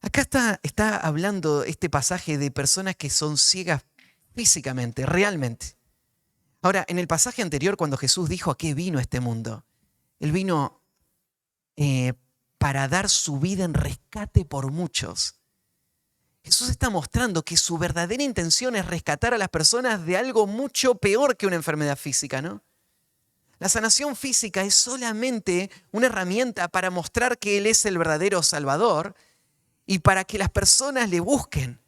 Acá está hablando este pasaje de personas que son ciegas físicamente, realmente. Ahora, en el pasaje anterior, cuando Jesús dijo a qué vino este mundo, Él vino para dar su vida en rescate por muchos. Jesús está mostrando que su verdadera intención es rescatar a las personas de algo mucho peor que una enfermedad física, ¿no? La sanación física es solamente una herramienta para mostrar que Él es el verdadero Salvador y para que las personas le busquen.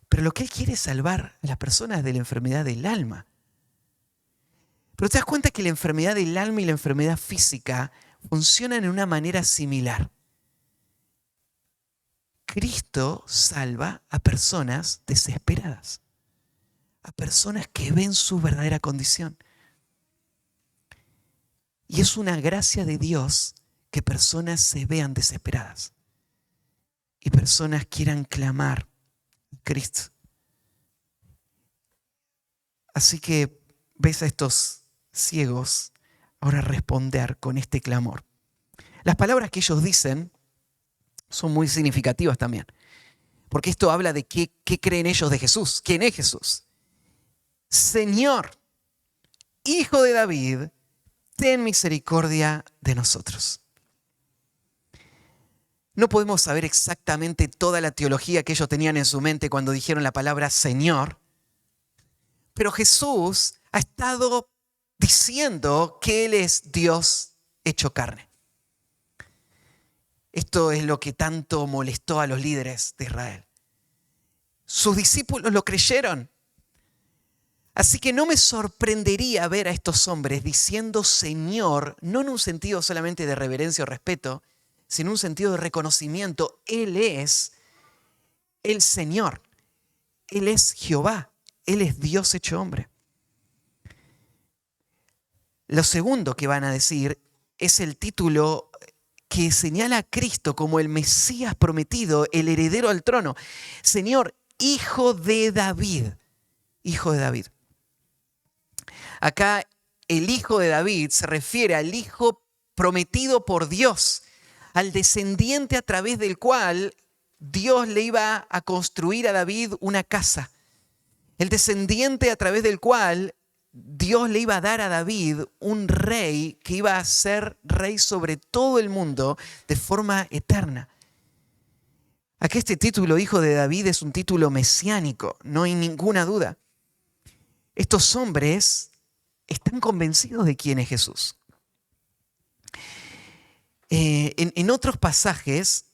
Pero lo que Él quiere es salvar a las personas de la enfermedad del alma. Pero te das cuenta que la enfermedad del alma y la enfermedad física funcionan en una manera similar. Cristo salva a personas desesperadas, a personas que ven su verdadera condición. Y es una gracia de Dios que personas se vean desesperadas y personas quieran clamar a Cristo. Así que ves a estos ciegos ahora responder con este clamor. Las palabras que ellos dicen son muy significativas también, porque esto habla de qué creen ellos de Jesús. ¿Quién es Jesús? Señor, Hijo de David, ten misericordia de nosotros. No podemos saber exactamente toda la teología que ellos tenían en su mente cuando dijeron la palabra Señor, pero Jesús ha estado diciendo que Él es Dios hecho carne. Esto es lo que tanto molestó a los líderes de Israel. Sus discípulos lo creyeron. Así que no me sorprendería ver a estos hombres diciendo Señor, no en un sentido solamente de reverencia o respeto, sino en un sentido de reconocimiento. Él es el Señor. Él es Jehová. Él es Dios hecho hombre. Lo segundo que van a decir es el título que señala a Cristo como el Mesías prometido, el heredero al trono. Señor, Hijo de David. Hijo de David. Acá el Hijo de David se refiere al Hijo prometido por Dios, al descendiente a través del cual Dios le iba a construir a David una casa. El descendiente a través del cual Dios le iba a dar a David un rey que iba a ser rey sobre todo el mundo de forma eterna. Aquí este título, Hijo de David, es un título mesiánico, no hay ninguna duda. Estos hombres están convencidos de quién es Jesús. En otros pasajes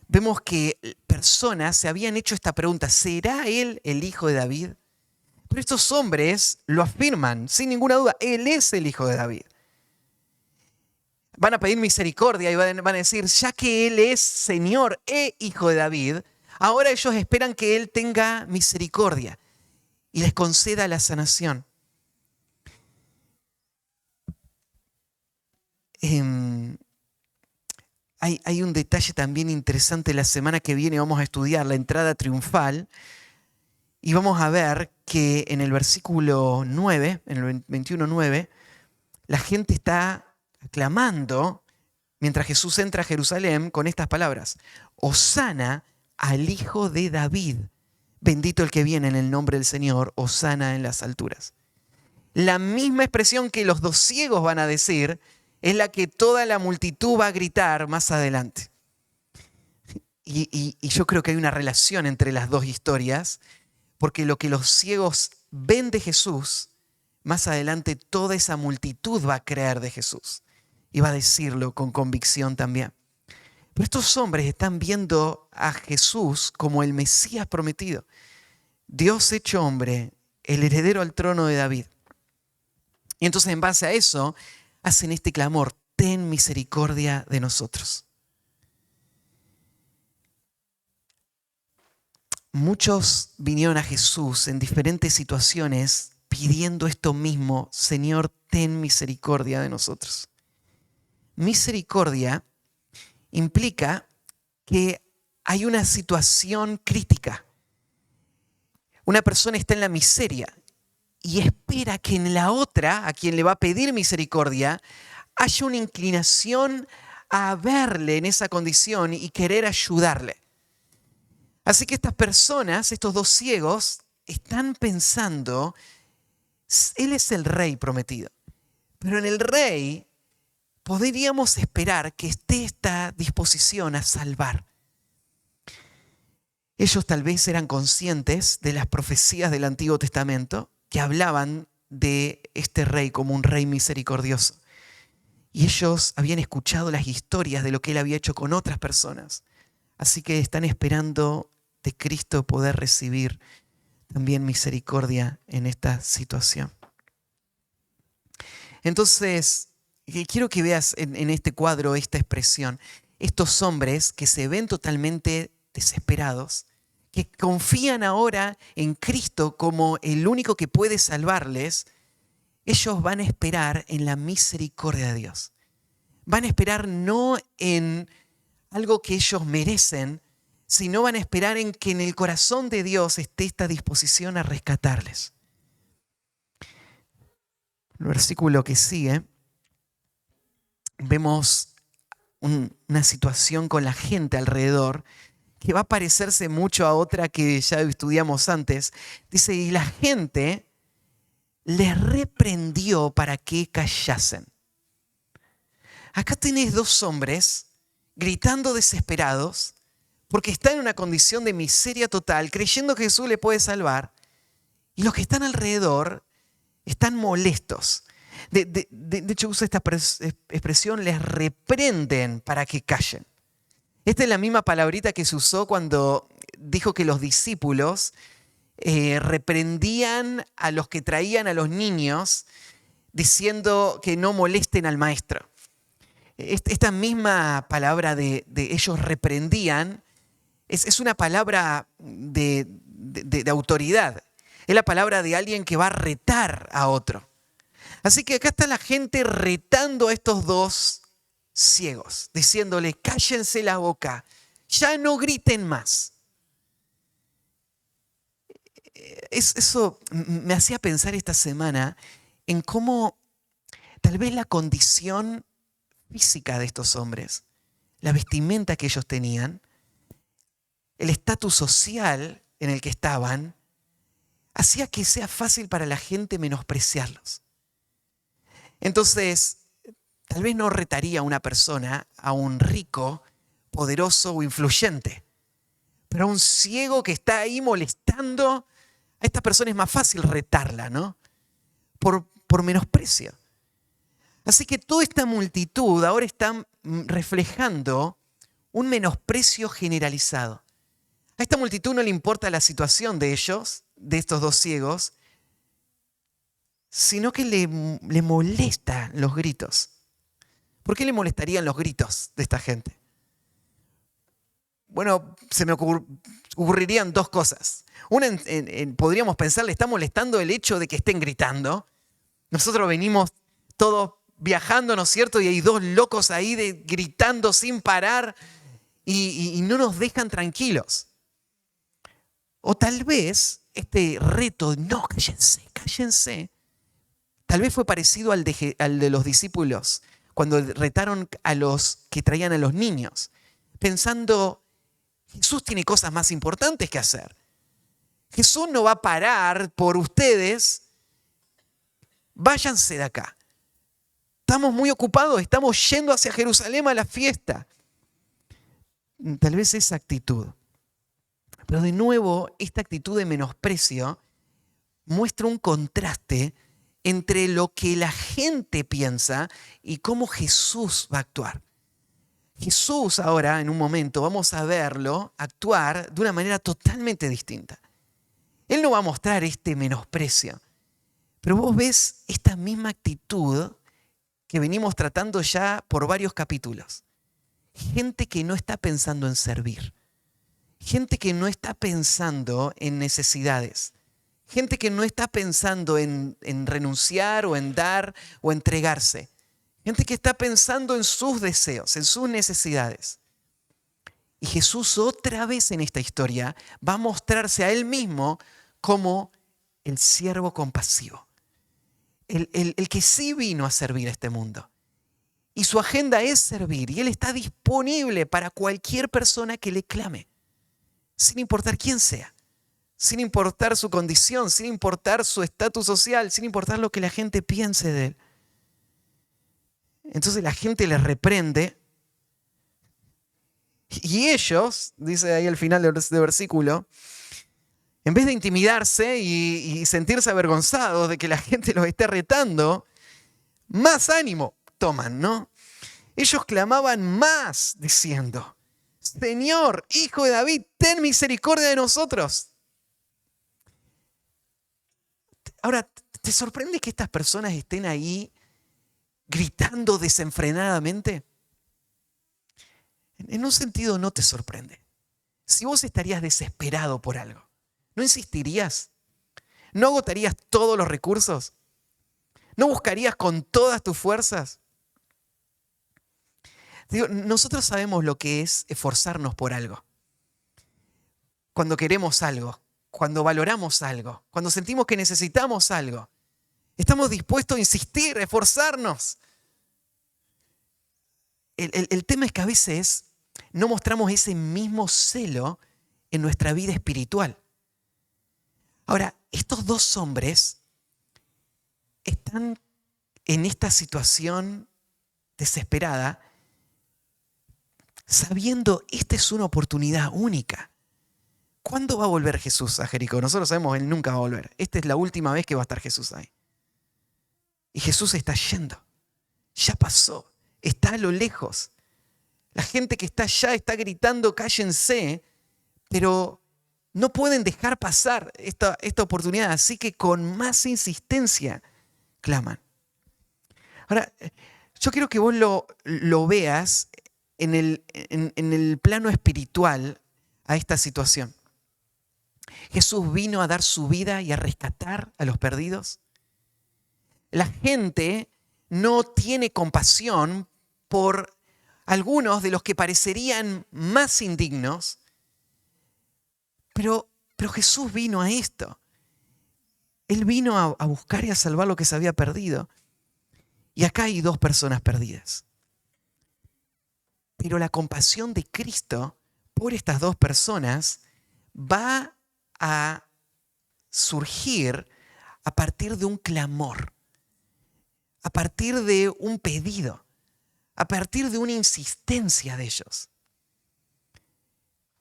vemos que personas se habían hecho esta pregunta: ¿será él el hijo de David? Pero estos hombres lo afirman sin ninguna duda: él es el hijo de David. Van a pedir misericordia y van a decir: ya que él es Señor e hijo de David, ahora ellos esperan que él tenga misericordia y les conceda la sanación. Hay un detalle también interesante. La semana que viene vamos a estudiar la entrada triunfal y vamos a ver que en el versículo 9, en el 21:9, la gente está aclamando mientras Jesús entra a Jerusalén con estas palabras: Hosana al Hijo de David, bendito el que viene en el nombre del Señor, Hosana en las alturas. La misma expresión que los dos ciegos van a decir es la que toda la multitud va a gritar más adelante. Y yo creo que hay una relación entre las dos historias, porque lo que los ciegos ven de Jesús, más adelante toda esa multitud va a creer de Jesús y va a decirlo con convicción también. Pero estos hombres están viendo a Jesús como el Mesías prometido, Dios hecho hombre, el heredero al trono de David. Y entonces en base a eso hacen este clamor: ten misericordia de nosotros. Muchos vinieron a Jesús en diferentes situaciones pidiendo esto mismo: Señor, ten misericordia de nosotros. Misericordia implica que hay una situación crítica. Una persona está en la miseria y espera que en la otra, a quien le va a pedir misericordia, haya una inclinación a verle en esa condición y querer ayudarle. Así que estas personas, estos dos ciegos, están pensando: él es el rey prometido, pero en el rey podríamos esperar que esté esta disposición a salvar. Ellos tal vez eran conscientes de las profecías del Antiguo Testamento que hablaban de este rey como un rey misericordioso. Y ellos habían escuchado las historias de lo que él había hecho con otras personas. Así que están esperando de Cristo poder recibir también misericordia en esta situación. Entonces, quiero que veas en este cuadro esta expresión: estos hombres que se ven totalmente desesperados, que confían ahora en Cristo como el único que puede salvarles, ellos van a esperar en la misericordia de Dios. Van a esperar no en algo que ellos merecen, sino van a esperar en que en el corazón de Dios esté esta disposición a rescatarles. En el versículo que sigue, vemos una situación con la gente alrededor que va a parecerse mucho a otra que ya estudiamos antes. Dice: y la gente les reprendió para que callasen. Acá tenés dos hombres gritando desesperados porque están en una condición de miseria total, creyendo que Jesús le puede salvar, y los que están alrededor están molestos. De hecho, usa esta expresión: les reprenden para que callen. Esta es la misma palabrita que se usó cuando dijo que los discípulos reprendían a los que traían a los niños diciendo que no molesten al maestro. Esta misma palabra de ellos reprendían es una palabra de autoridad. Es la palabra de alguien que va a retar a otro. Así que acá está la gente retando a estos dos ciegos, diciéndole: cállense la boca, ya no griten más. Eso me hacía pensar esta semana en cómo tal vez la condición física de estos hombres la vestimenta que ellos tenían, el estatus social en el que estaban, hacía que sea fácil para la gente menospreciarlos. Entonces, tal vez no retaría a una persona, a un rico, poderoso o influyente, pero a un ciego que está ahí molestando, a esta persona es más fácil retarla, ¿no? Por menosprecio. Así que toda esta multitud ahora está reflejando un menosprecio generalizado. A esta multitud no le importa la situación de ellos, de estos dos ciegos, sino que le molestan los gritos. ¿Por qué le molestarían los gritos de esta gente? Bueno, se me ocurrirían dos cosas. Una, podríamos pensar, le está molestando el hecho de que estén gritando. Nosotros venimos todos viajando, ¿no es cierto? Y hay dos locos ahí gritando sin parar y no nos dejan tranquilos. O tal vez este reto, no, cállense, cállense, tal vez fue parecido al de los discípulos cuando retaron a los que traían a los niños, pensando, Jesús tiene cosas más importantes que hacer. Jesús no va a parar por ustedes, váyanse de acá. Estamos muy ocupados, estamos yendo hacia Jerusalén a la fiesta. Tal vez esa actitud. Pero de nuevo, esta actitud de menosprecio muestra un contraste entre lo que la gente piensa y cómo Jesús va a actuar. Jesús ahora, en un momento, vamos a verlo actuar de una manera totalmente distinta. Él no va a mostrar este menosprecio, pero vos ves esta misma actitud que venimos tratando ya por varios capítulos. Gente que no está pensando en servir. Gente que no está pensando en necesidades. Gente que no está pensando en renunciar o en dar o entregarse. Gente que está pensando en sus deseos, en sus necesidades. Y Jesús otra vez en esta historia va a mostrarse a Él mismo como el siervo compasivo. El que sí vino a servir a este mundo. Y su agenda es servir. Y Él está disponible para cualquier persona que le clame. Sin importar quién sea. Sin importar su condición, sin importar su estatus social, sin importar lo que la gente piense de Él. Entonces la gente les reprende. Y ellos, dice ahí al final del versículo, en vez de intimidarse y sentirse avergonzados de que la gente los esté retando, más ánimo toman, ¿no? Ellos clamaban más diciendo, Señor, Hijo de David, ten misericordia de nosotros. Ahora, ¿te sorprende que estas personas estén ahí gritando desenfrenadamente? En un sentido no te sorprende. Si vos estarías desesperado por algo, ¿no insistirías? ¿No agotarías todos los recursos? ¿No buscarías con todas tus fuerzas? Digo, nosotros sabemos lo que es esforzarnos por algo. Cuando queremos algo, cuando valoramos algo, cuando sentimos que necesitamos algo, estamos dispuestos a insistir, a esforzarnos. El tema es que a veces no mostramos ese mismo celo en nuestra vida espiritual. Ahora, estos dos hombres están en esta situación desesperada, sabiendo esta es una oportunidad única. ¿Cuándo va a volver Jesús a Jericó? Nosotros sabemos, Él nunca va a volver. Esta es la última vez que va a estar Jesús ahí. Y Jesús está yendo. Ya pasó. Está a lo lejos. La gente que está allá está gritando, cállense, pero no pueden dejar pasar esta oportunidad. Así que con más insistencia claman. Ahora, yo quiero que vos lo veas en el plano espiritual a esta situación. Jesús vino a dar su vida y a rescatar a los perdidos. La gente no tiene compasión por algunos de los que parecerían más indignos, pero Jesús vino a esto. Él vino a buscar y a salvar lo que se había perdido. Y acá hay dos personas perdidas. Pero la compasión de Cristo por estas dos personas va a surgir a partir de un clamor, a partir de un pedido, a partir de una insistencia de ellos.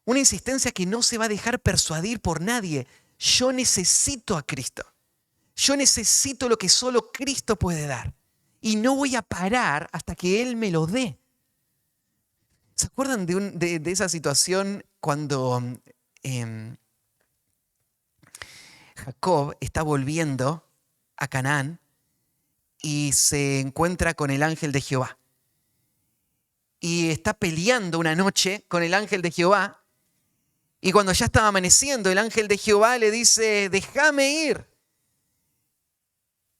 Una insistencia que no se va a dejar persuadir por nadie. Yo necesito a Cristo. Yo necesito lo que solo Cristo puede dar. Y no voy a parar hasta que Él me lo dé. ¿Se acuerdan de esa situación cuando Jacob está volviendo a Canaán y se encuentra con el ángel de Jehová? Y está peleando una noche con el ángel de Jehová. Y cuando ya estaba amaneciendo, el ángel de Jehová le dice, déjame ir.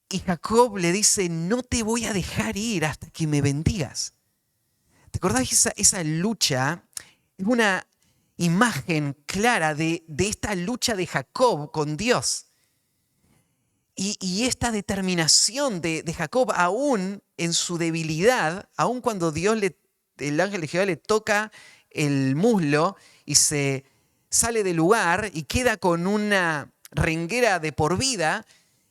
Y Jacob le dice, no te voy a dejar ir hasta que me bendigas. ¿Te acordás? Esa lucha es una imagen clara de esta lucha de Jacob con Dios. Y esta determinación de Jacob aún en su debilidad, aún cuando el ángel de Jehová le toca el muslo y se sale del lugar y queda con una renguera de por vida,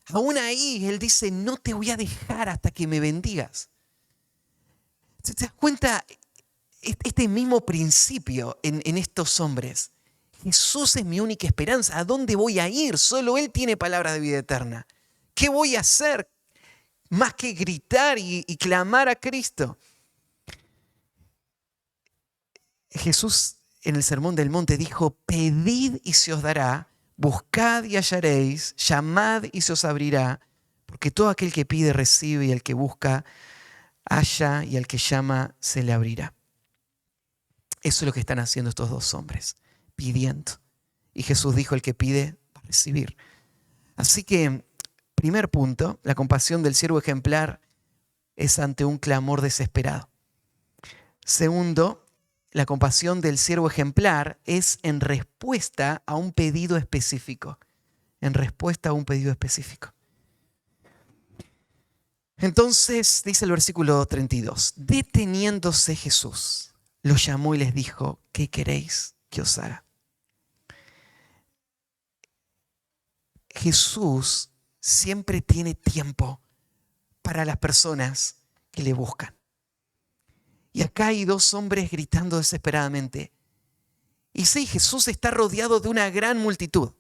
aún ahí él dice, no te voy a dejar hasta que me bendigas. ¿Te das cuenta? Este mismo principio en estos hombres. Jesús es mi única esperanza. ¿A dónde voy a ir? Solo Él tiene palabras de vida eterna. ¿Qué voy a hacer? Más que gritar y clamar a Cristo. Jesús en el Sermón del Monte dijo, pedid y se os dará, buscad y hallaréis, llamad y se os abrirá, porque todo aquel que pide recibe y el que busca halla y al que llama se le abrirá. Eso es lo que están haciendo estos dos hombres, pidiendo. Y Jesús dijo, el que pide va a recibir. Así que, primer punto, la compasión del siervo ejemplar es ante un clamor desesperado. Segundo, la compasión del siervo ejemplar es en respuesta a un pedido específico. En respuesta a un pedido específico. Entonces, dice el versículo 32, deteniéndose Jesús, los llamó y les dijo, ¿qué queréis que os haga? Jesús siempre tiene tiempo para las personas que le buscan. Y acá hay dos hombres gritando desesperadamente. Y sí, Jesús está rodeado de una gran multitud.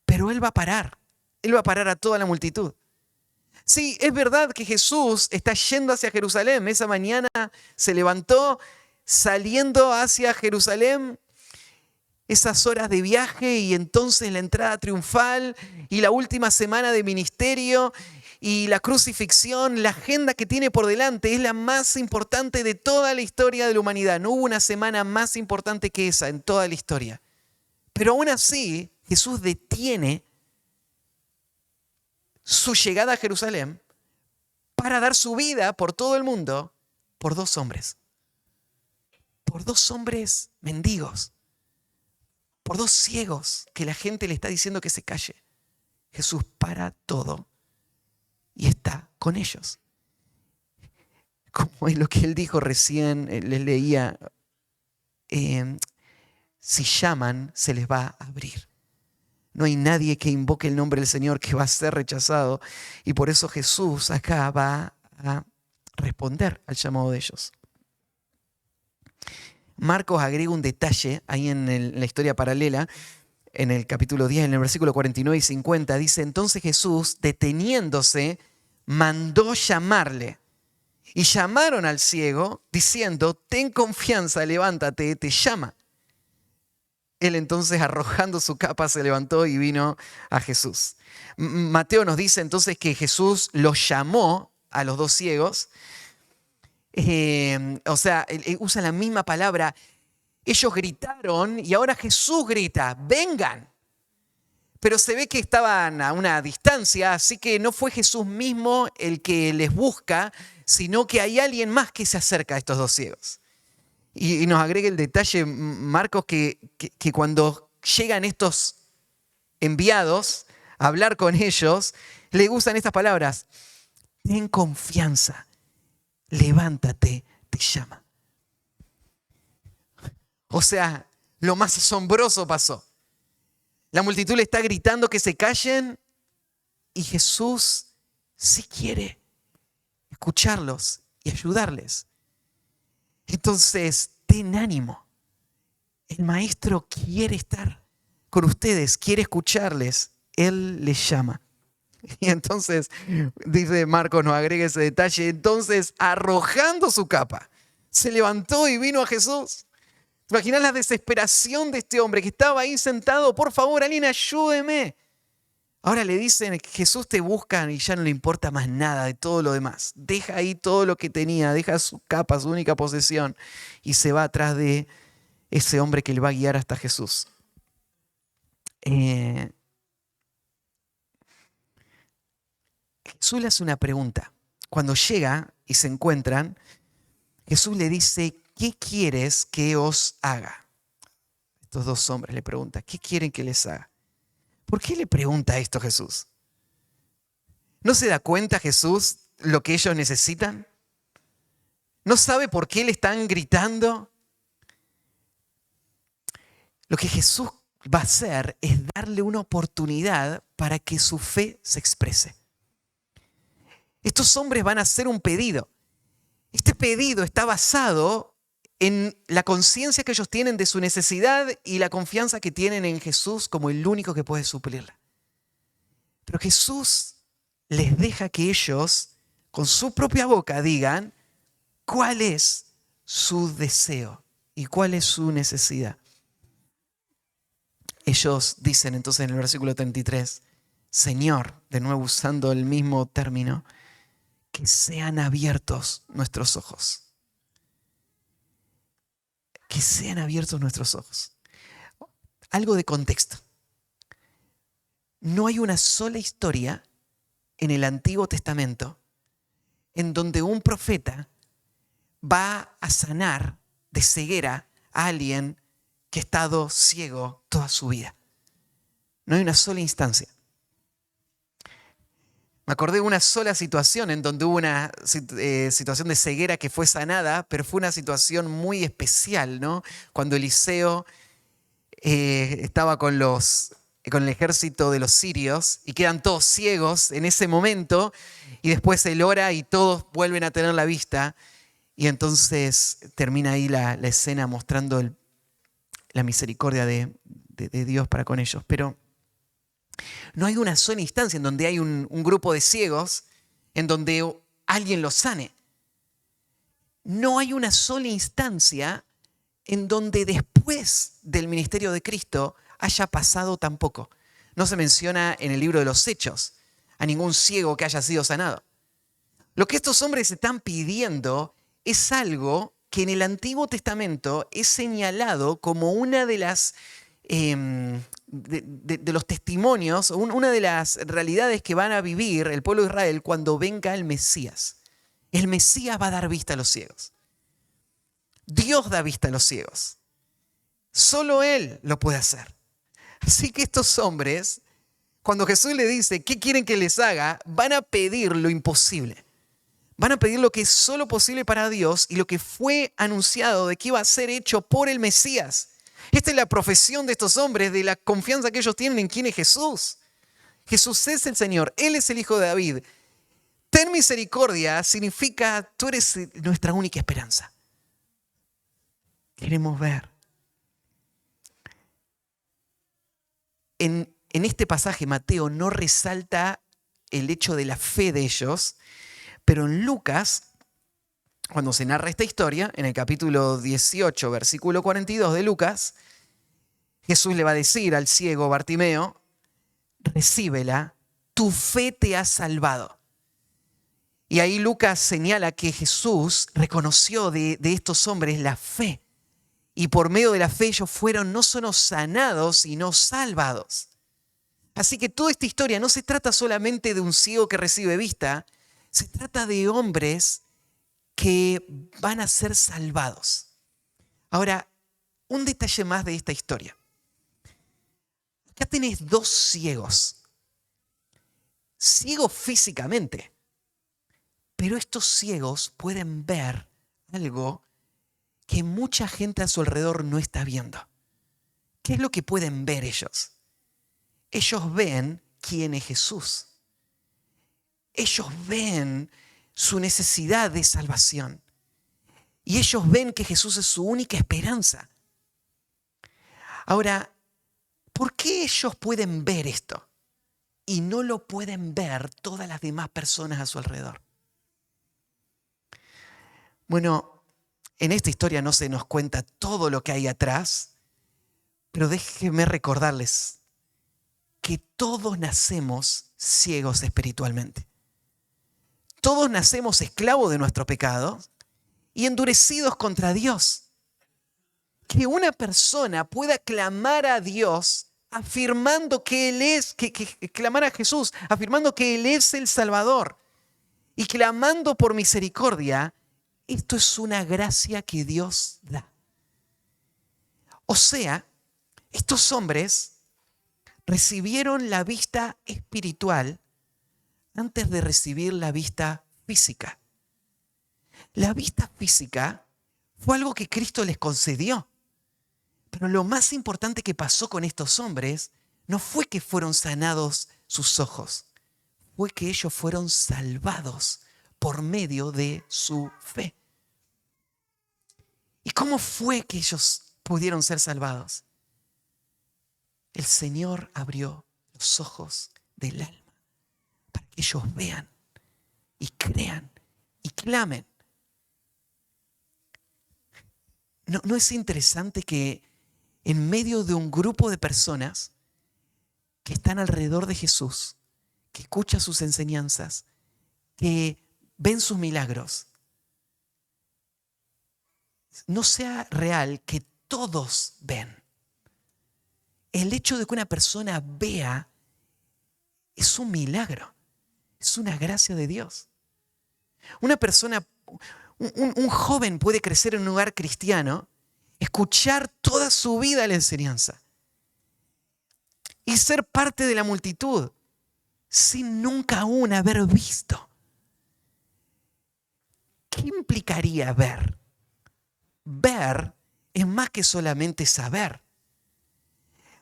Pero Él va a parar. Él va a parar a toda la multitud. Sí, es verdad que Jesús está yendo hacia Jerusalén. Esa mañana se levantó saliendo hacia Jerusalén, esas horas de viaje y entonces la entrada triunfal y la última semana de ministerio y la crucifixión, la agenda que tiene por delante es la más importante de toda la historia de la humanidad. No hubo una semana más importante que esa en toda la historia. Pero aún así, Jesús detiene su llegada a Jerusalén para dar su vida por todo el mundo por dos hombres. Por dos hombres mendigos. Por dos ciegos que la gente le está diciendo que se calle. Jesús para todo y está con ellos. Como es lo que Él dijo recién, les leía, si llaman, se les va a abrir. No hay nadie que invoque el nombre del Señor que va a ser rechazado. Y por eso Jesús acá va a responder al llamado de ellos. Marcos agrega un detalle ahí en la historia paralela, en el capítulo 10, en el versículo 49 y 50. Dice, entonces Jesús, deteniéndose, mandó llamarle. Y llamaron al ciego, diciendo, ten confianza, levántate, te llama. Él entonces, arrojando su capa, se levantó y vino a Jesús. Mateo nos dice entonces que Jesús los llamó a los dos ciegos. Él usa la misma palabra. Ellos gritaron y ahora Jesús grita, vengan. Pero se ve que estaban a una distancia, así que no fue Jesús mismo el que les busca, sino que hay alguien más que se acerca a estos dos ciegos. Y nos agrega el detalle, Marcos, que cuando llegan estos enviados a hablar con ellos, le usan estas palabras. Ten confianza, levántate, te llama. O sea, lo más asombroso pasó. La multitud le está gritando que se callen y Jesús sí quiere escucharlos y ayudarles. Entonces, ten ánimo. El maestro quiere estar con ustedes, quiere escucharles. Él les llama. Y entonces, dice Marcos, nos agrega ese detalle. Entonces, arrojando su capa, se levantó y vino a Jesús. ¿Te imaginas la desesperación de este hombre que estaba ahí sentado? Por favor, alguien ayúdeme. Ahora le dicen, Jesús te busca y ya no le importa más nada de todo lo demás. Deja ahí todo lo que tenía, deja su capa, su única posesión, y se va atrás de ese hombre que le va a guiar hasta Jesús. Jesús le hace una pregunta. Cuando llega y se encuentran, Jesús le dice, ¿qué quieres que os haga? Estos dos hombres le preguntan, ¿qué quieren que les haga? ¿Por qué le pregunta esto Jesús? ¿No se da cuenta Jesús lo que ellos necesitan? ¿No sabe por qué le están gritando? Lo que Jesús va a hacer es darle una oportunidad para que su fe se exprese. Estos hombres van a hacer un pedido. Este pedido está basado en la conciencia que ellos tienen de su necesidad y la confianza que tienen en Jesús como el único que puede suplirla. Pero Jesús les deja que ellos, con su propia boca, digan cuál es su deseo y cuál es su necesidad. Ellos dicen entonces en el versículo 33, Señor, de nuevo usando el mismo término, que sean abiertos nuestros ojos. Que sean abiertos nuestros ojos. Algo de contexto. No hay una sola historia en el Antiguo Testamento en donde un profeta va a sanar de ceguera a alguien que ha estado ciego toda su vida. No hay una sola instancia. Me acordé de una sola situación en donde hubo una situación de ceguera que fue sanada, pero fue una situación muy especial, ¿no? Cuando Eliseo estaba con el ejército de los sirios y quedan todos ciegos en ese momento y después él ora y todos vuelven a tener la vista y entonces termina ahí la escena mostrando la misericordia de Dios para con ellos. Pero no hay una sola instancia en donde hay un grupo de ciegos en donde alguien los sane. No hay una sola instancia en donde después del ministerio de Cristo haya pasado tampoco. No se menciona en el libro de los Hechos a ningún ciego que haya sido sanado. Lo que estos hombres están pidiendo es algo que en el Antiguo Testamento es señalado como una de las de los testimonios, una de las realidades que van a vivir el pueblo de Israel cuando venga el Mesías. El Mesías va a dar vista a los ciegos. Dios da vista a los ciegos. Solo Él lo puede hacer. Así que estos hombres, cuando Jesús les dice, ¿qué quieren que les haga?, van a pedir lo imposible. Van a pedir lo que es solo posible para Dios y lo que fue anunciado de que iba a ser hecho por el Mesías. Esta es la profesión de estos hombres, de la confianza que ellos tienen en quién es Jesús. Jesús es el Señor, Él es el Hijo de David. Ten misericordia significa, tú eres nuestra única esperanza. Queremos ver. En este pasaje Mateo no resalta el hecho de la fe de ellos, pero en Lucas, cuando se narra esta historia, en el capítulo 18, versículo 42 de Lucas, Jesús le va a decir al ciego Bartimeo, recíbela, tu fe te ha salvado. Y ahí Lucas señala que Jesús reconoció de estos hombres la fe. Y por medio de la fe ellos fueron no solo sanados, sino salvados. Así que toda esta historia no se trata solamente de un ciego que recibe vista, se trata de hombres que van a ser salvados. Ahora, un detalle más de esta historia. Acá tenés dos ciegos. Ciegos físicamente. Pero estos ciegos pueden ver algo que mucha gente a su alrededor no está viendo. ¿Qué es lo que pueden ver ellos? Ellos ven quién es Jesús. Ellos ven su necesidad de salvación. Y ellos ven que Jesús es su única esperanza. Ahora, ¿por qué ellos pueden ver esto y no lo pueden ver todas las demás personas a su alrededor? Bueno, en esta historia no se nos cuenta todo lo que hay atrás, pero déjenme recordarles que todos nacemos ciegos espiritualmente. Todos nacemos esclavos de nuestro pecado y endurecidos contra Dios. Que una persona pueda clamar a Dios afirmando que Él es, que clamar a Jesús, afirmando que Él es el Salvador y clamando por misericordia, esto es una gracia que Dios da. O sea, estos hombres recibieron la vista espiritual antes de recibir la vista física. La vista física fue algo que Cristo les concedió. Pero lo más importante que pasó con estos hombres no fue que fueron sanados sus ojos, fue que ellos fueron salvados por medio de su fe. ¿Y cómo fue que ellos pudieron ser salvados? El Señor abrió los ojos del alma para que ellos vean y crean y clamen. ¿No es interesante que en medio de un grupo de personas que están alrededor de Jesús, que escuchan sus enseñanzas, que ven sus milagros, no sea real que todos ven? El hecho de que una persona vea es un milagro, es una gracia de Dios. Una persona, un joven puede crecer en un hogar cristiano, escuchar toda su vida la enseñanza y ser parte de la multitud sin nunca aún haber visto. ¿Qué implicaría ver? Ver es más que solamente saber.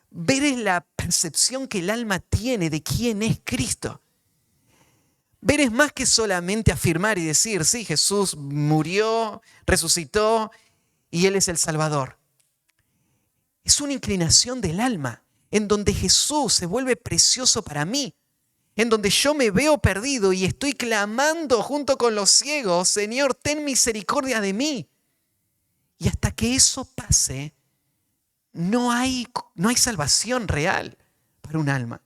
Ver es la percepción que el alma tiene de quién es Cristo. Ver es más que solamente afirmar y decir, sí, Jesús murió, resucitó y Él es el Salvador. Es una inclinación del alma en donde Jesús se vuelve precioso para mí, en donde yo me veo perdido y estoy clamando junto con los ciegos, Señor, ten misericordia de mí. Y hasta que eso pase, no hay salvación real para un alma.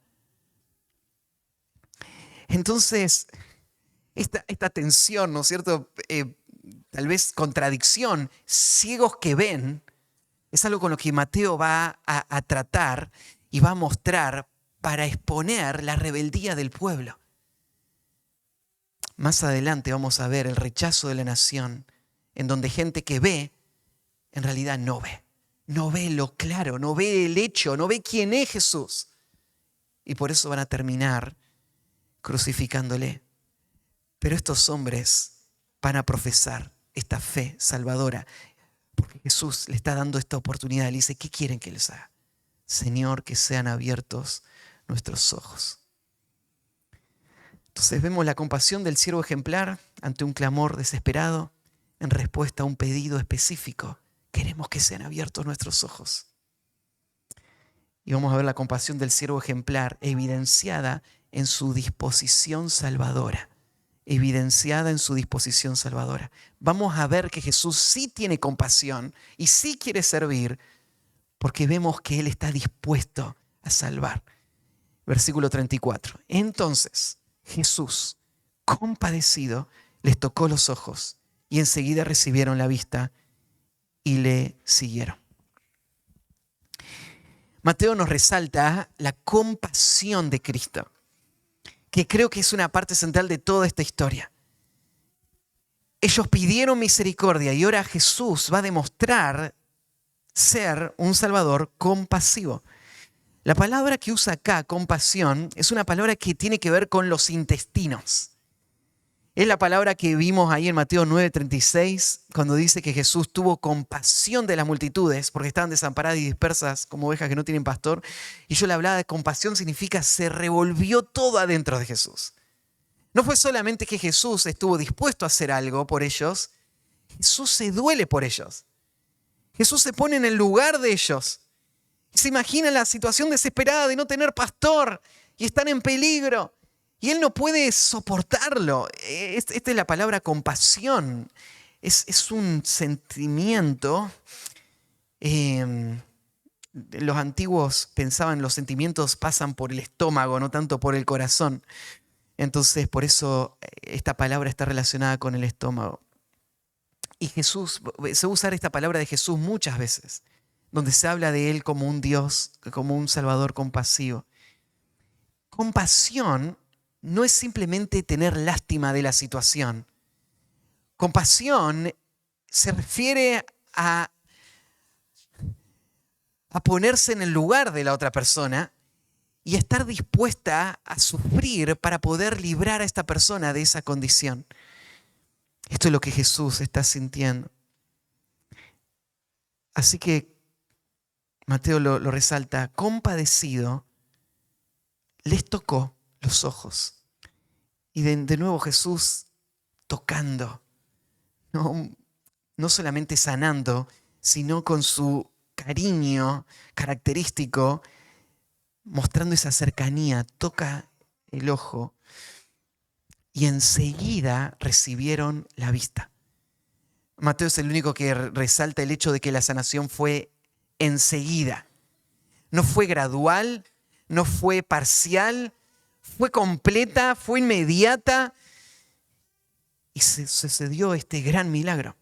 Entonces, esta tensión, ¿no es cierto? Tal vez contradicción, ciegos que ven, es algo con lo que Mateo va a tratar y va a mostrar para exponer la rebeldía del pueblo. Más adelante vamos a ver el rechazo de la nación, en donde gente que ve, en realidad no ve. No ve lo claro, no ve el hecho, no ve quién es Jesús. Y por eso van a terminar crucificándole. Pero estos hombres van a profesar esta fe salvadora, porque Jesús le está dando esta oportunidad. Le dice, ¿qué quieren que les haga? Señor, que sean abiertos nuestros ojos. Entonces vemos la compasión del siervo ejemplar ante un clamor desesperado en respuesta a un pedido específico. Queremos que sean abiertos nuestros ojos. Y vamos a ver la compasión del siervo ejemplar evidenciada en su disposición salvadora. Evidenciada en su disposición salvadora. Vamos a ver que Jesús sí tiene compasión y sí quiere servir, porque vemos que Él está dispuesto a salvar. Versículo 34. Entonces Jesús, compadecido, les tocó los ojos y enseguida recibieron la vista y le siguieron. Mateo nos resalta la compasión de Cristo, que creo que es una parte central de toda esta historia. Ellos pidieron misericordia y ahora Jesús va a demostrar ser un Salvador compasivo. La palabra que usa acá, compasión, es una palabra que tiene que ver con los intestinos. Es la palabra que vimos ahí en Mateo 9:36, cuando dice que Jesús tuvo compasión de las multitudes porque estaban desamparadas y dispersas como ovejas que no tienen pastor. Y yo le hablaba de compasión, significa se revolvió todo adentro de Jesús. No fue solamente que Jesús estuvo dispuesto a hacer algo por ellos, Jesús se duele por ellos. Jesús se pone en el lugar de ellos. Se imagina la situación desesperada de no tener pastor y están en peligro. Y él no puede soportarlo. Esta es la palabra compasión. Es un sentimiento. Los antiguos pensaban los sentimientos pasan por el estómago, no tanto por el corazón. Entonces, por eso esta palabra está relacionada con el estómago. Y Jesús, se va a usar esta palabra de Jesús muchas veces, donde se habla de él como un Dios, como un Salvador compasivo. Compasión no es simplemente tener lástima de la situación. Compasión se refiere a ponerse en el lugar de la otra persona y a estar dispuesta a sufrir para poder librar a esta persona de esa condición. Esto es lo que Jesús está sintiendo. Así que Mateo lo resalta, compadecido, les tocó los ojos. Y de nuevo Jesús tocando, no solamente sanando, sino con su cariño característico, mostrando esa cercanía, toca el ojo y enseguida recibieron la vista. Mateo es el único que resalta el hecho de que la sanación fue enseguida. No fue gradual, no fue parcial, fue completa, fue inmediata y se sucedió este gran milagro.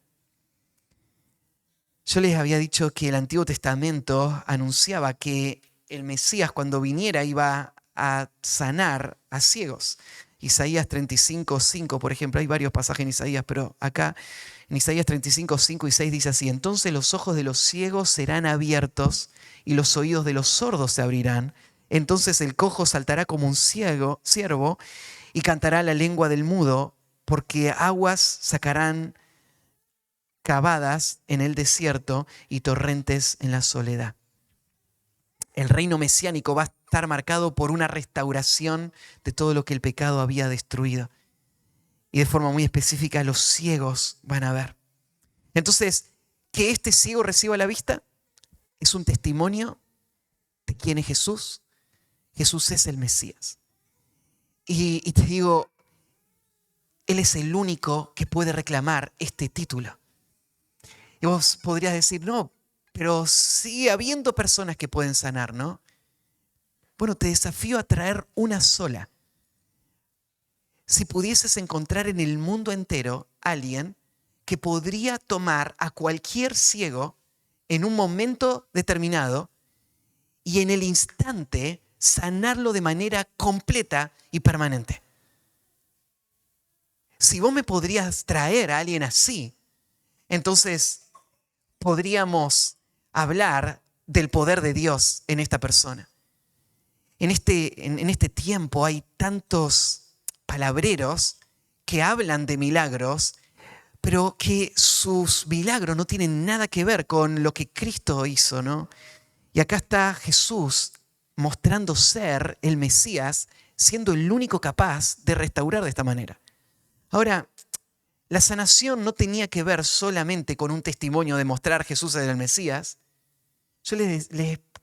Yo les había dicho que el Antiguo Testamento anunciaba que el Mesías cuando viniera iba a sanar a ciegos. Isaías 35:5, por ejemplo, hay varios pasajes en Isaías, pero acá en Isaías 35:5 y 6 dice así: entonces los ojos de los ciegos serán abiertos y los oídos de los sordos se abrirán. Entonces el cojo saltará como un ciervo y cantará la lengua del mudo, porque aguas sacarán cavadas en el desierto y torrentes en la soledad. El reino mesiánico va a estar marcado por una restauración de todo lo que el pecado había destruido. Y de forma muy específica, los ciegos van a ver. Entonces, que este ciego reciba la vista es un testimonio de quién es Jesús. Jesús es el Mesías. Y te digo, Él es el único que puede reclamar este título. Y vos podrías decir, no, pero sigue habiendo personas que pueden sanar, ¿no? Bueno, te desafío a traer una sola. Si pudieses encontrar en el mundo entero alguien que podría tomar a cualquier ciego en un momento determinado y en el instante sanarlo de manera completa y permanente. Si vos me podrías traer a alguien así, entonces podríamos hablar del poder de Dios en esta persona. En este tiempo hay tantos palabreros que hablan de milagros, pero que sus milagros no tienen nada que ver con lo que Cristo hizo, ¿no? Y acá está Jesús mostrando ser el Mesías, siendo el único capaz de restaurar de esta manera. Ahora, la sanación no tenía que ver solamente con un testimonio de mostrar Jesús era el Mesías. Yo les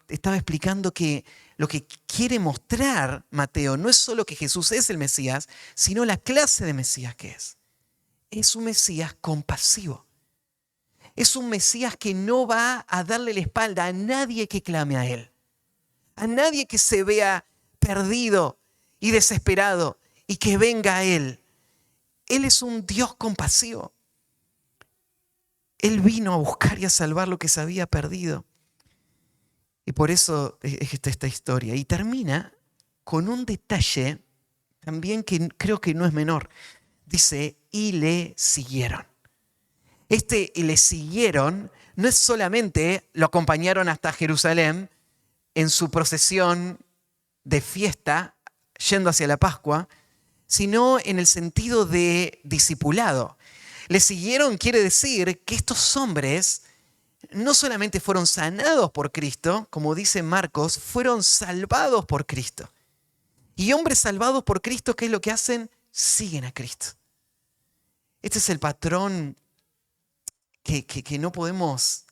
estaba explicando que lo que quiere mostrar Mateo no es solo que Jesús es el Mesías, sino la clase de Mesías que es. Es un Mesías compasivo. Es un Mesías que no va a darle la espalda a nadie que clame a Él. A nadie que se vea perdido y desesperado y que venga a Él. Él es un Dios compasivo. Él vino a buscar y a salvar lo que se había perdido. Y por eso es esta historia. Y termina con un detalle también que creo que no es menor. Dice, y le siguieron. Y le siguieron no es solamente lo acompañaron hasta Jerusalén en su procesión de fiesta, yendo hacia la Pascua, sino en el sentido de discipulado. Le siguieron quiere decir que estos hombres no solamente fueron sanados por Cristo, como dice Marcos, fueron salvados por Cristo. Y hombres salvados por Cristo, ¿qué es lo que hacen? Siguen a Cristo. Este es el patrón que no podemos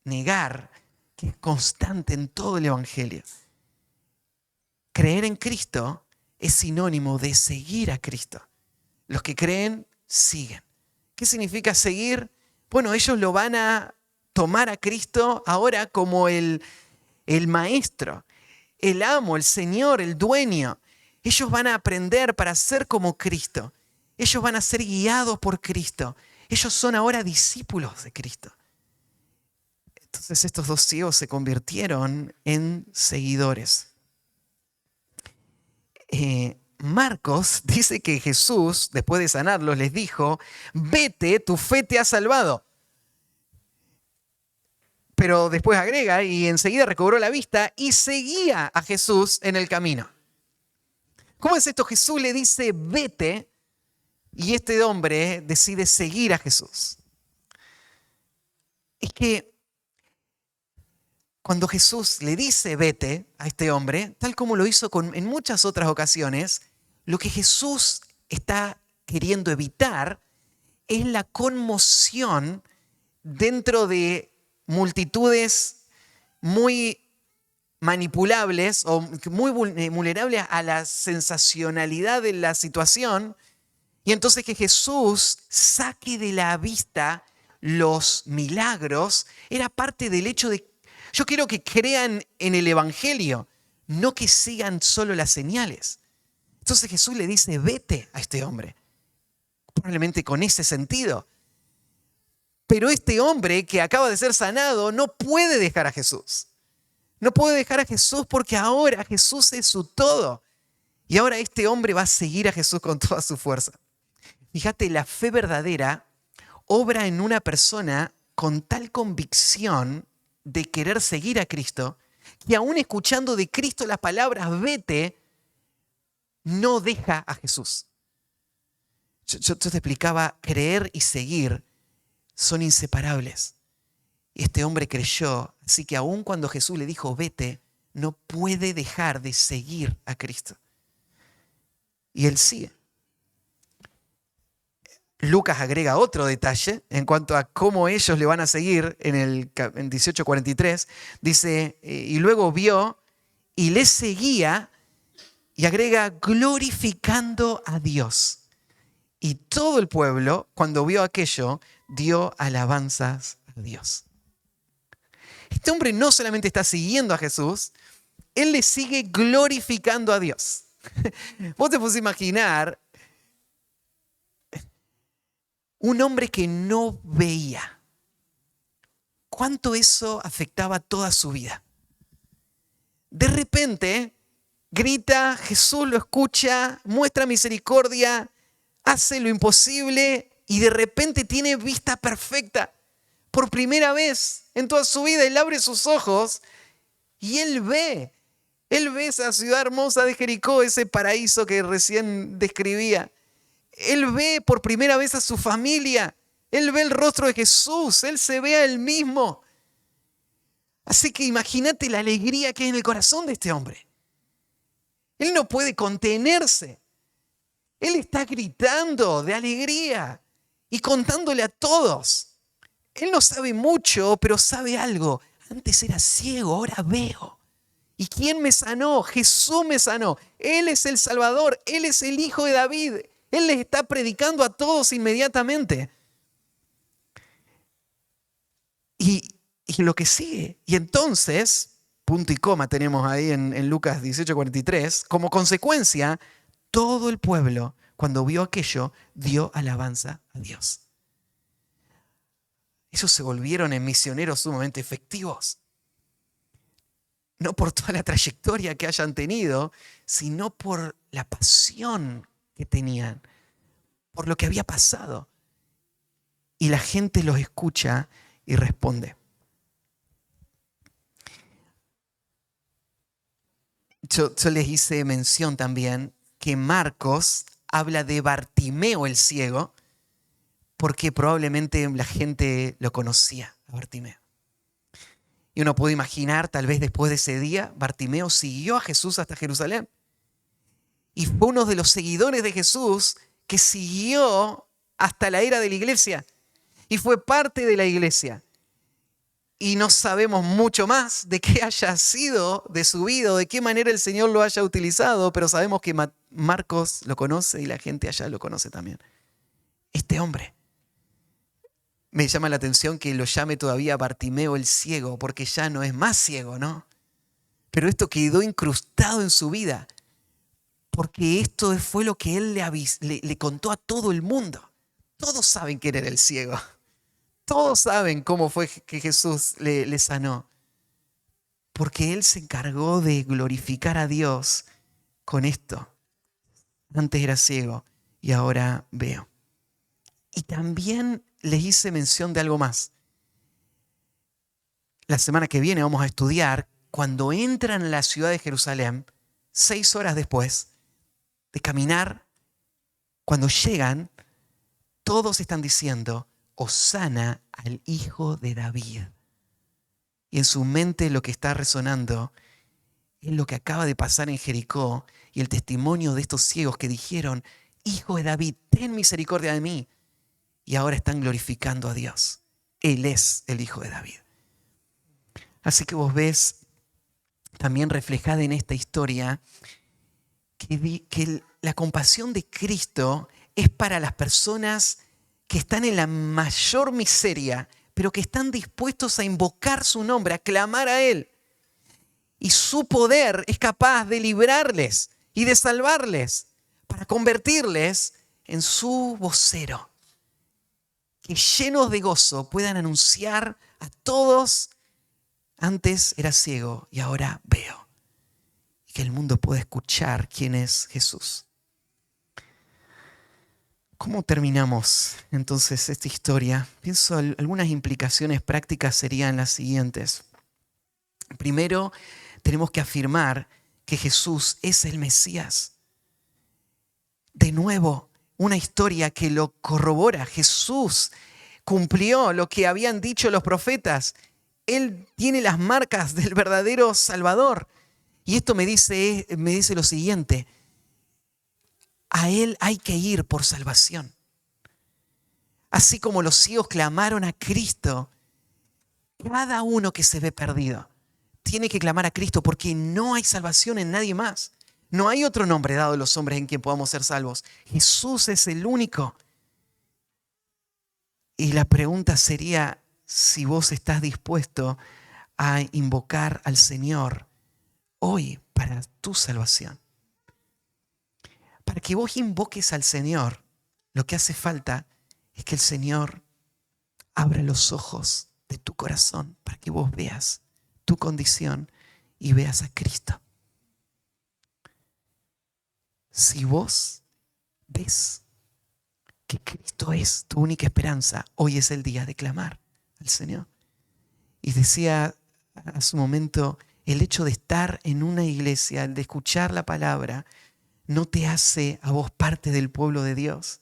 negar, que es constante en todo el Evangelio. Creer en Cristo es sinónimo de seguir a Cristo. Los que creen, siguen. ¿Qué significa seguir? Bueno, ellos lo van a tomar a Cristo ahora como el maestro, el amo, el Señor, el dueño. Ellos van a aprender para ser como Cristo. Ellos van a ser guiados por Cristo. Ellos son ahora discípulos de Cristo. Entonces estos dos ciegos se convirtieron en seguidores. Marcos dice que Jesús, después de sanarlos, les dijo: vete, tu fe te ha salvado. Pero después agrega, y enseguida recobró la vista y seguía a Jesús en el camino. ¿Cómo es esto? Jesús le dice: vete, y este hombre decide seguir a Jesús. Es que cuando Jesús le dice vete a este hombre, tal como lo hizo en muchas otras ocasiones, lo que Jesús está queriendo evitar es la conmoción dentro de multitudes muy manipulables o muy vulnerables a la sensacionalidad de la situación. Y entonces que Jesús saque de la vista los milagros era parte del hecho de: yo quiero que crean en el Evangelio, no que sigan solo las señales. Entonces Jesús le dice: vete a este hombre, probablemente con ese sentido. Pero este hombre que acaba de ser sanado no puede dejar a Jesús. No puede dejar a Jesús porque ahora Jesús es su todo. Y ahora este hombre va a seguir a Jesús con toda su fuerza. Fíjate, la fe verdadera obra en una persona con tal convicción de querer seguir a Cristo, que aún escuchando de Cristo las palabras vete, no deja a Jesús. Yo te explicaba, creer y seguir son inseparables. Y este hombre creyó, así que aún cuando Jesús le dijo vete, no puede dejar de seguir a Cristo. Y él sigue. Lucas agrega otro detalle en cuanto a cómo ellos le van a seguir en 18:43. Dice, y luego vio y le seguía, y agrega, glorificando a Dios. Y todo el pueblo, cuando vio aquello, dio alabanzas a Dios. Este hombre no solamente está siguiendo a Jesús, él le sigue glorificando a Dios. Vos te podés imaginar un hombre que no veía. ¿Cuánto eso afectaba toda su vida? De repente grita, Jesús lo escucha, muestra misericordia, hace lo imposible y de repente tiene vista perfecta. Por primera vez en toda su vida él abre sus ojos y él ve esa ciudad hermosa de Jericó, ese paraíso que recién describía. Él ve por primera vez a su familia. Él ve el rostro de Jesús. Él se ve a él mismo. Así que imagínate la alegría que hay en el corazón de este hombre. Él no puede contenerse. Él está gritando de alegría y contándole a todos. Él no sabe mucho, pero sabe algo. Antes era ciego, ahora veo. ¿Y quién me sanó? Jesús me sanó. Él es el Salvador. Él es el Hijo de David. Él les está predicando a todos inmediatamente. Y lo que sigue. Y entonces, punto y coma tenemos ahí en Lucas 18:43, como consecuencia, todo el pueblo, cuando vio aquello, dio alabanza a Dios. Ellos se volvieron en misioneros sumamente efectivos. No por toda la trayectoria que hayan tenido, sino por la pasión que tenían, por lo que había pasado. Y la gente los escucha y responde. Yo les hice mención también que Marcos habla de Bartimeo el ciego, porque probablemente la gente lo conocía, a Bartimeo. Y uno puede imaginar, tal vez después de ese día, Bartimeo siguió a Jesús hasta Jerusalén. Y fue uno de los seguidores de Jesús que siguió hasta la era de la iglesia. Y fue parte de la iglesia. Y no sabemos mucho más de qué haya sido de su vida, de qué manera el Señor lo haya utilizado, pero sabemos que Marcos lo conoce y la gente allá lo conoce también. Este hombre. Me llama la atención que lo llame todavía Bartimeo el ciego, porque ya no es más ciego, ¿no? Pero esto quedó incrustado en su vida, porque esto fue lo que él le contó a todo el mundo. Todos saben quién era el ciego. Todos saben cómo fue que Jesús le sanó. Porque él se encargó de glorificar a Dios con esto. Antes era ciego y ahora veo. Y también les hice mención de algo más. La semana que viene vamos a estudiar cuando entran a la ciudad de Jerusalén, 6 horas después de caminar, cuando llegan, todos están diciendo, Hosana al Hijo de David. Y en su mente lo que está resonando es lo que acaba de pasar en Jericó y el testimonio de estos ciegos que dijeron, Hijo de David, ten misericordia de mí. Y ahora están glorificando a Dios. Él es el Hijo de David. Así que vos ves también reflejada en esta historia que la compasión de Cristo es para las personas que están en la mayor miseria, pero que están dispuestos a invocar su nombre, a clamar a Él. Y su poder es capaz de librarles y de salvarles para convertirles en su vocero. Que llenos de gozo puedan anunciar a todos, antes era ciego y ahora veo. Y que el mundo pueda escuchar quién es Jesús. ¿Cómo terminamos entonces esta historia? Pienso algunas implicaciones prácticas serían las siguientes. Primero, tenemos que afirmar que Jesús es el Mesías. De nuevo, una historia que lo corrobora. Jesús cumplió lo que habían dicho los profetas. Él tiene las marcas del verdadero Salvador. Y esto me dice lo siguiente. A Él hay que ir por salvación. Así como los ciegos clamaron a Cristo, cada uno que se ve perdido tiene que clamar a Cristo porque no hay salvación en nadie más. No hay otro nombre dado a los hombres en quien podamos ser salvos. Jesús es el único. Y la pregunta sería si vos estás dispuesto a invocar al Señor hoy para tu salvación. Para que vos invoques al Señor, lo que hace falta es que el Señor abra los ojos de tu corazón para que vos veas tu condición y veas a Cristo. Si vos ves que Cristo es tu única esperanza, hoy es el día de clamar al Señor. Y decía hace un momento, el hecho de estar en una iglesia, de escuchar la palabra, no te hace a vos parte del pueblo de Dios.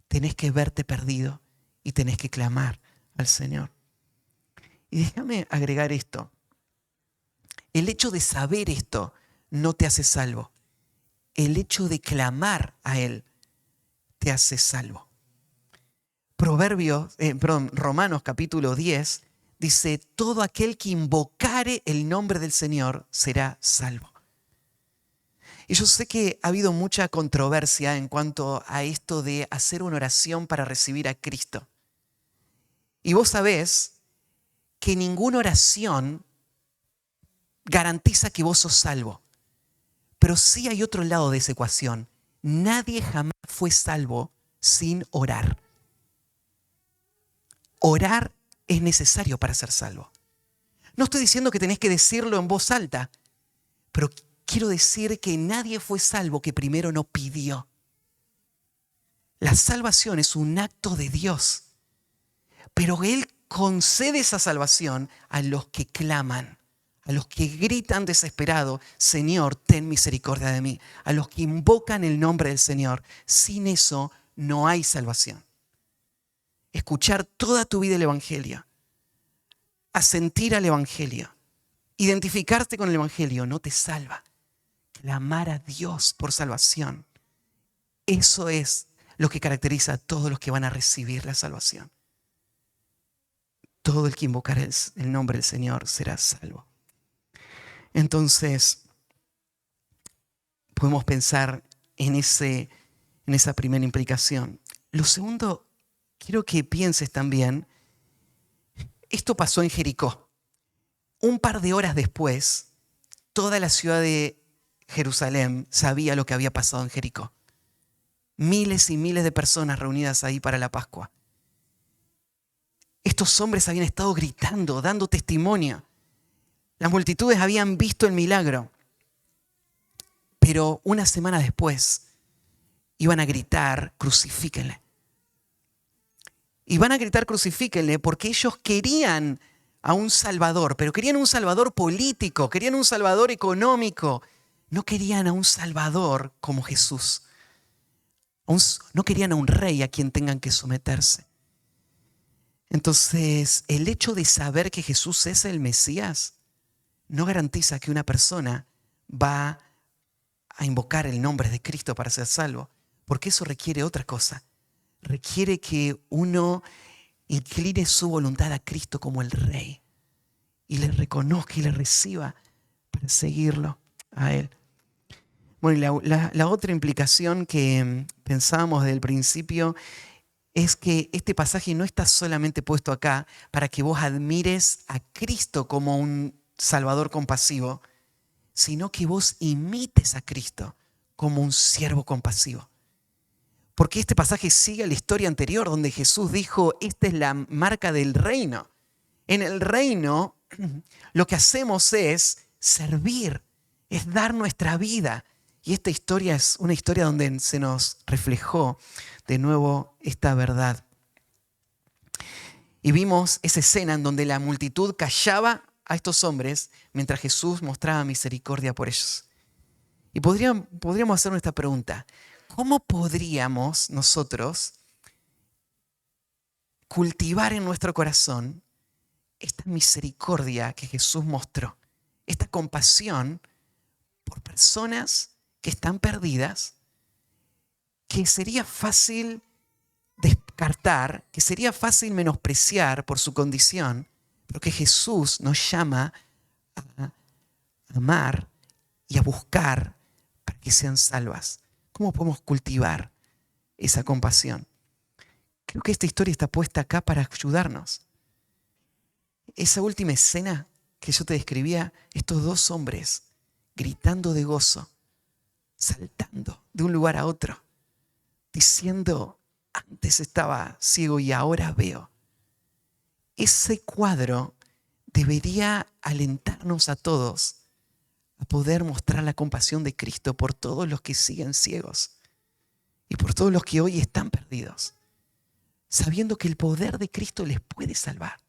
Tenés que verte perdido y tenés que clamar al Señor. Y déjame agregar esto. El hecho de saber esto no te hace salvo. El hecho de clamar a Él te hace salvo. Romanos capítulo 10 dice, todo aquel que invocare el nombre del Señor será salvo. Y yo sé que ha habido mucha controversia en cuanto a esto de hacer una oración para recibir a Cristo. Y vos sabés que ninguna oración garantiza que vos sos salvo. Pero sí hay otro lado de esa ecuación. Nadie jamás fue salvo sin orar. Orar es necesario para ser salvo. No estoy diciendo que tenés que decirlo en voz alta, pero quiero decir que nadie fue salvo que primero no pidió. La salvación es un acto de Dios, pero Él concede esa salvación a los que claman, a los que gritan desesperado, Señor, ten misericordia de mí, a los que invocan el nombre del Señor. Sin eso no hay salvación. Escuchar toda tu vida el Evangelio, asentir al Evangelio, identificarte con el Evangelio no te salva. Clamar a Dios por salvación, eso es lo que caracteriza a todos los que van a recibir la salvación. Todo el que invocar el nombre del Señor será salvo. Entonces, podemos pensar en esa primera implicación. Lo segundo, quiero que pienses también, esto pasó en Jericó. Un par de horas después, toda la ciudad de Jerusalén sabía lo que había pasado en Jericó. Miles y miles de personas reunidas ahí para la Pascua. Estos hombres habían estado gritando, dando testimonio. Las multitudes habían visto el milagro. Pero una semana después iban a gritar, crucifíquenle. Iban a gritar, crucifíquenle, porque ellos querían a un salvador, pero querían un salvador político, querían un salvador económico. No querían a un salvador como Jesús. No querían a un rey a quien tengan que someterse. Entonces, el hecho de saber que Jesús es el Mesías no garantiza que una persona va a invocar el nombre de Cristo para ser salvo, porque eso requiere otra cosa. Requiere que uno incline su voluntad a Cristo como el Rey y le reconozca y le reciba para seguirlo a Él. Bueno, y la otra implicación que pensábamos desde el principio es que este pasaje no está solamente puesto acá para que vos admires a Cristo como un Salvador compasivo, sino que vos imites a Cristo como un siervo compasivo. Porque este pasaje sigue la historia anterior donde Jesús dijo, esta es la marca del reino. En el reino lo que hacemos es servir, es dar nuestra vida. Y esta historia es una historia donde se nos reflejó de nuevo esta verdad. Y vimos esa escena en donde la multitud callaba a estos hombres mientras Jesús mostraba misericordia por ellos. Y podríamos hacernos esta pregunta. ¿Cómo podríamos nosotros cultivar en nuestro corazón esta misericordia que Jesús mostró? Esta compasión por personas que están perdidas, que sería fácil descartar, que sería fácil menospreciar por su condición, pero que Jesús nos llama a amar y a buscar para que sean salvas. ¿Cómo podemos cultivar esa compasión? Creo que esta historia está puesta acá para ayudarnos. Esa última escena que yo te describía, estos dos hombres gritando de gozo, saltando de un lugar a otro, diciendo, antes estaba ciego y ahora veo. Ese cuadro debería alentarnos a todos a poder mostrar la compasión de Cristo por todos los que siguen ciegos y por todos los que hoy están perdidos, sabiendo que el poder de Cristo les puede salvar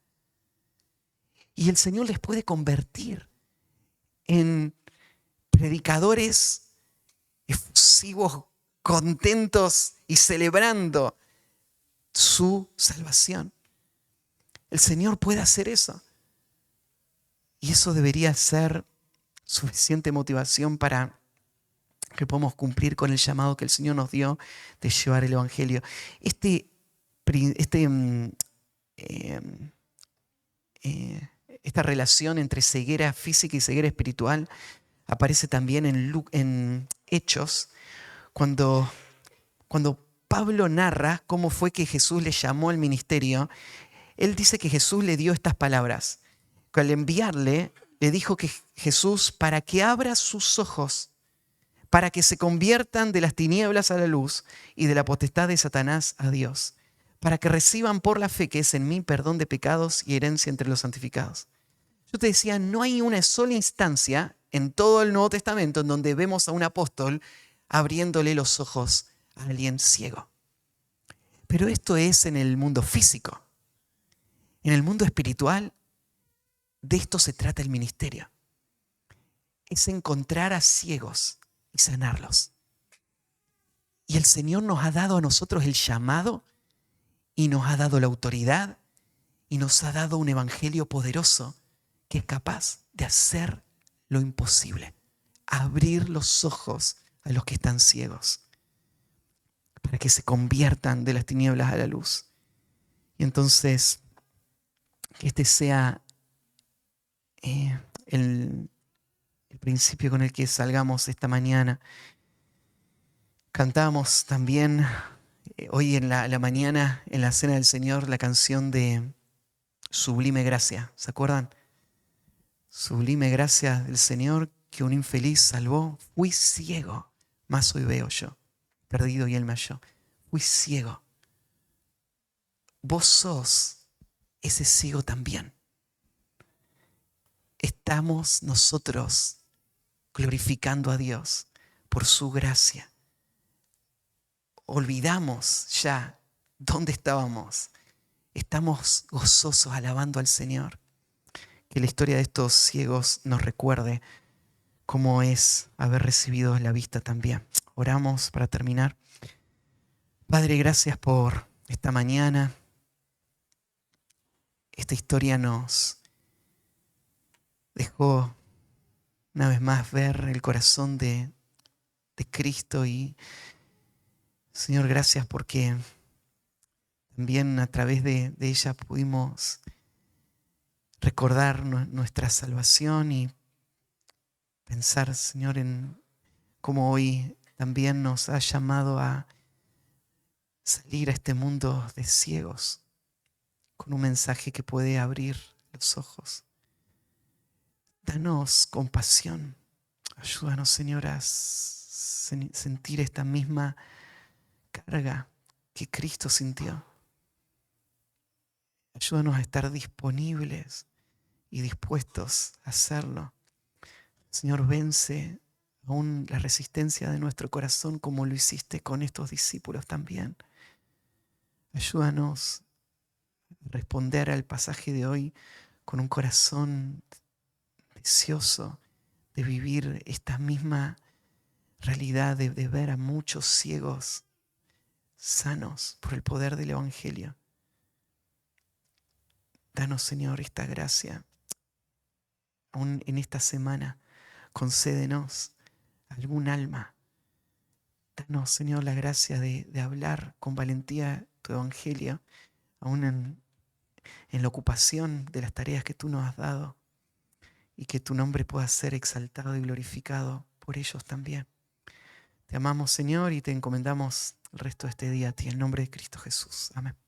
y el Señor les puede convertir en predicadores efusivos, contentos y celebrando su salvación. El Señor puede hacer eso. Y eso debería ser suficiente motivación para que podamos cumplir con el llamado que el Señor nos dio de llevar el Evangelio. Esta relación entre ceguera física y ceguera espiritual aparece también en Hechos, cuando Pablo narra cómo fue que Jesús le llamó al ministerio. Él dice que Jesús le dio estas palabras. Al enviarle, le dijo que Jesús, para que abra sus ojos, para que se conviertan de las tinieblas a la luz y de la potestad de Satanás a Dios, para que reciban por la fe que es en mí perdón de pecados y herencia entre los santificados. Yo te decía, no hay una sola instancia en todo el Nuevo Testamento en donde vemos a un apóstol abriéndole los ojos a alguien ciego. Pero esto es en el mundo físico. En el mundo espiritual, de esto se trata el ministerio. es encontrar a ciegos y sanarlos. Y el Señor nos ha dado a nosotros el llamado y nos ha dado la autoridad y nos ha dado un evangelio poderoso que es capaz de hacer lo imposible, abrir los ojos a los que están ciegos para que se conviertan de las tinieblas a la luz. Y entonces, que este sea el principio con el que salgamos esta mañana. Cantamos también hoy en la mañana, en la Cena del Señor, la canción de Sublime Gracia. ¿Se acuerdan? Sublime gracia del Señor que un infeliz salvó. Fui ciego, mas hoy veo yo. Perdido y Él me halló. Fui ciego. Vos sos ese ciego también. Estamos nosotros glorificando a Dios por su gracia. Olvidamos ya dónde estábamos. Estamos gozosos alabando al Señor. Que la historia de estos ciegos nos recuerde cómo es haber recibido la vista también. Oramos para terminar. Padre, gracias por esta mañana. Esta historia nos dejó una vez más ver el corazón de Cristo y Señor, gracias porque también a través de ella pudimos recordar nuestra salvación y pensar, Señor, en cómo hoy también nos ha llamado a salir a este mundo de ciegos con un mensaje que puede abrir los ojos. Danos compasión. Ayúdanos, Señor, a sentir esta misma carga que Cristo sintió. Ayúdanos a estar disponibles y dispuestos a hacerlo. Señor, vence aún la resistencia de nuestro corazón como lo hiciste con estos discípulos también. Ayúdanos a responder al pasaje de hoy con un corazón deseoso de vivir esta misma realidad, de ver a muchos ciegos sanos por el poder del Evangelio. Danos, Señor, esta gracia. Aún en esta semana, concédenos algún alma. Danos, Señor, la gracia de hablar con valentía tu Evangelio, aún en la ocupación de las tareas que tú nos has dado, y que tu nombre pueda ser exaltado y glorificado por ellos también. Te amamos, Señor, y te encomendamos el resto de este día a ti, en el nombre de Cristo Jesús. Amén.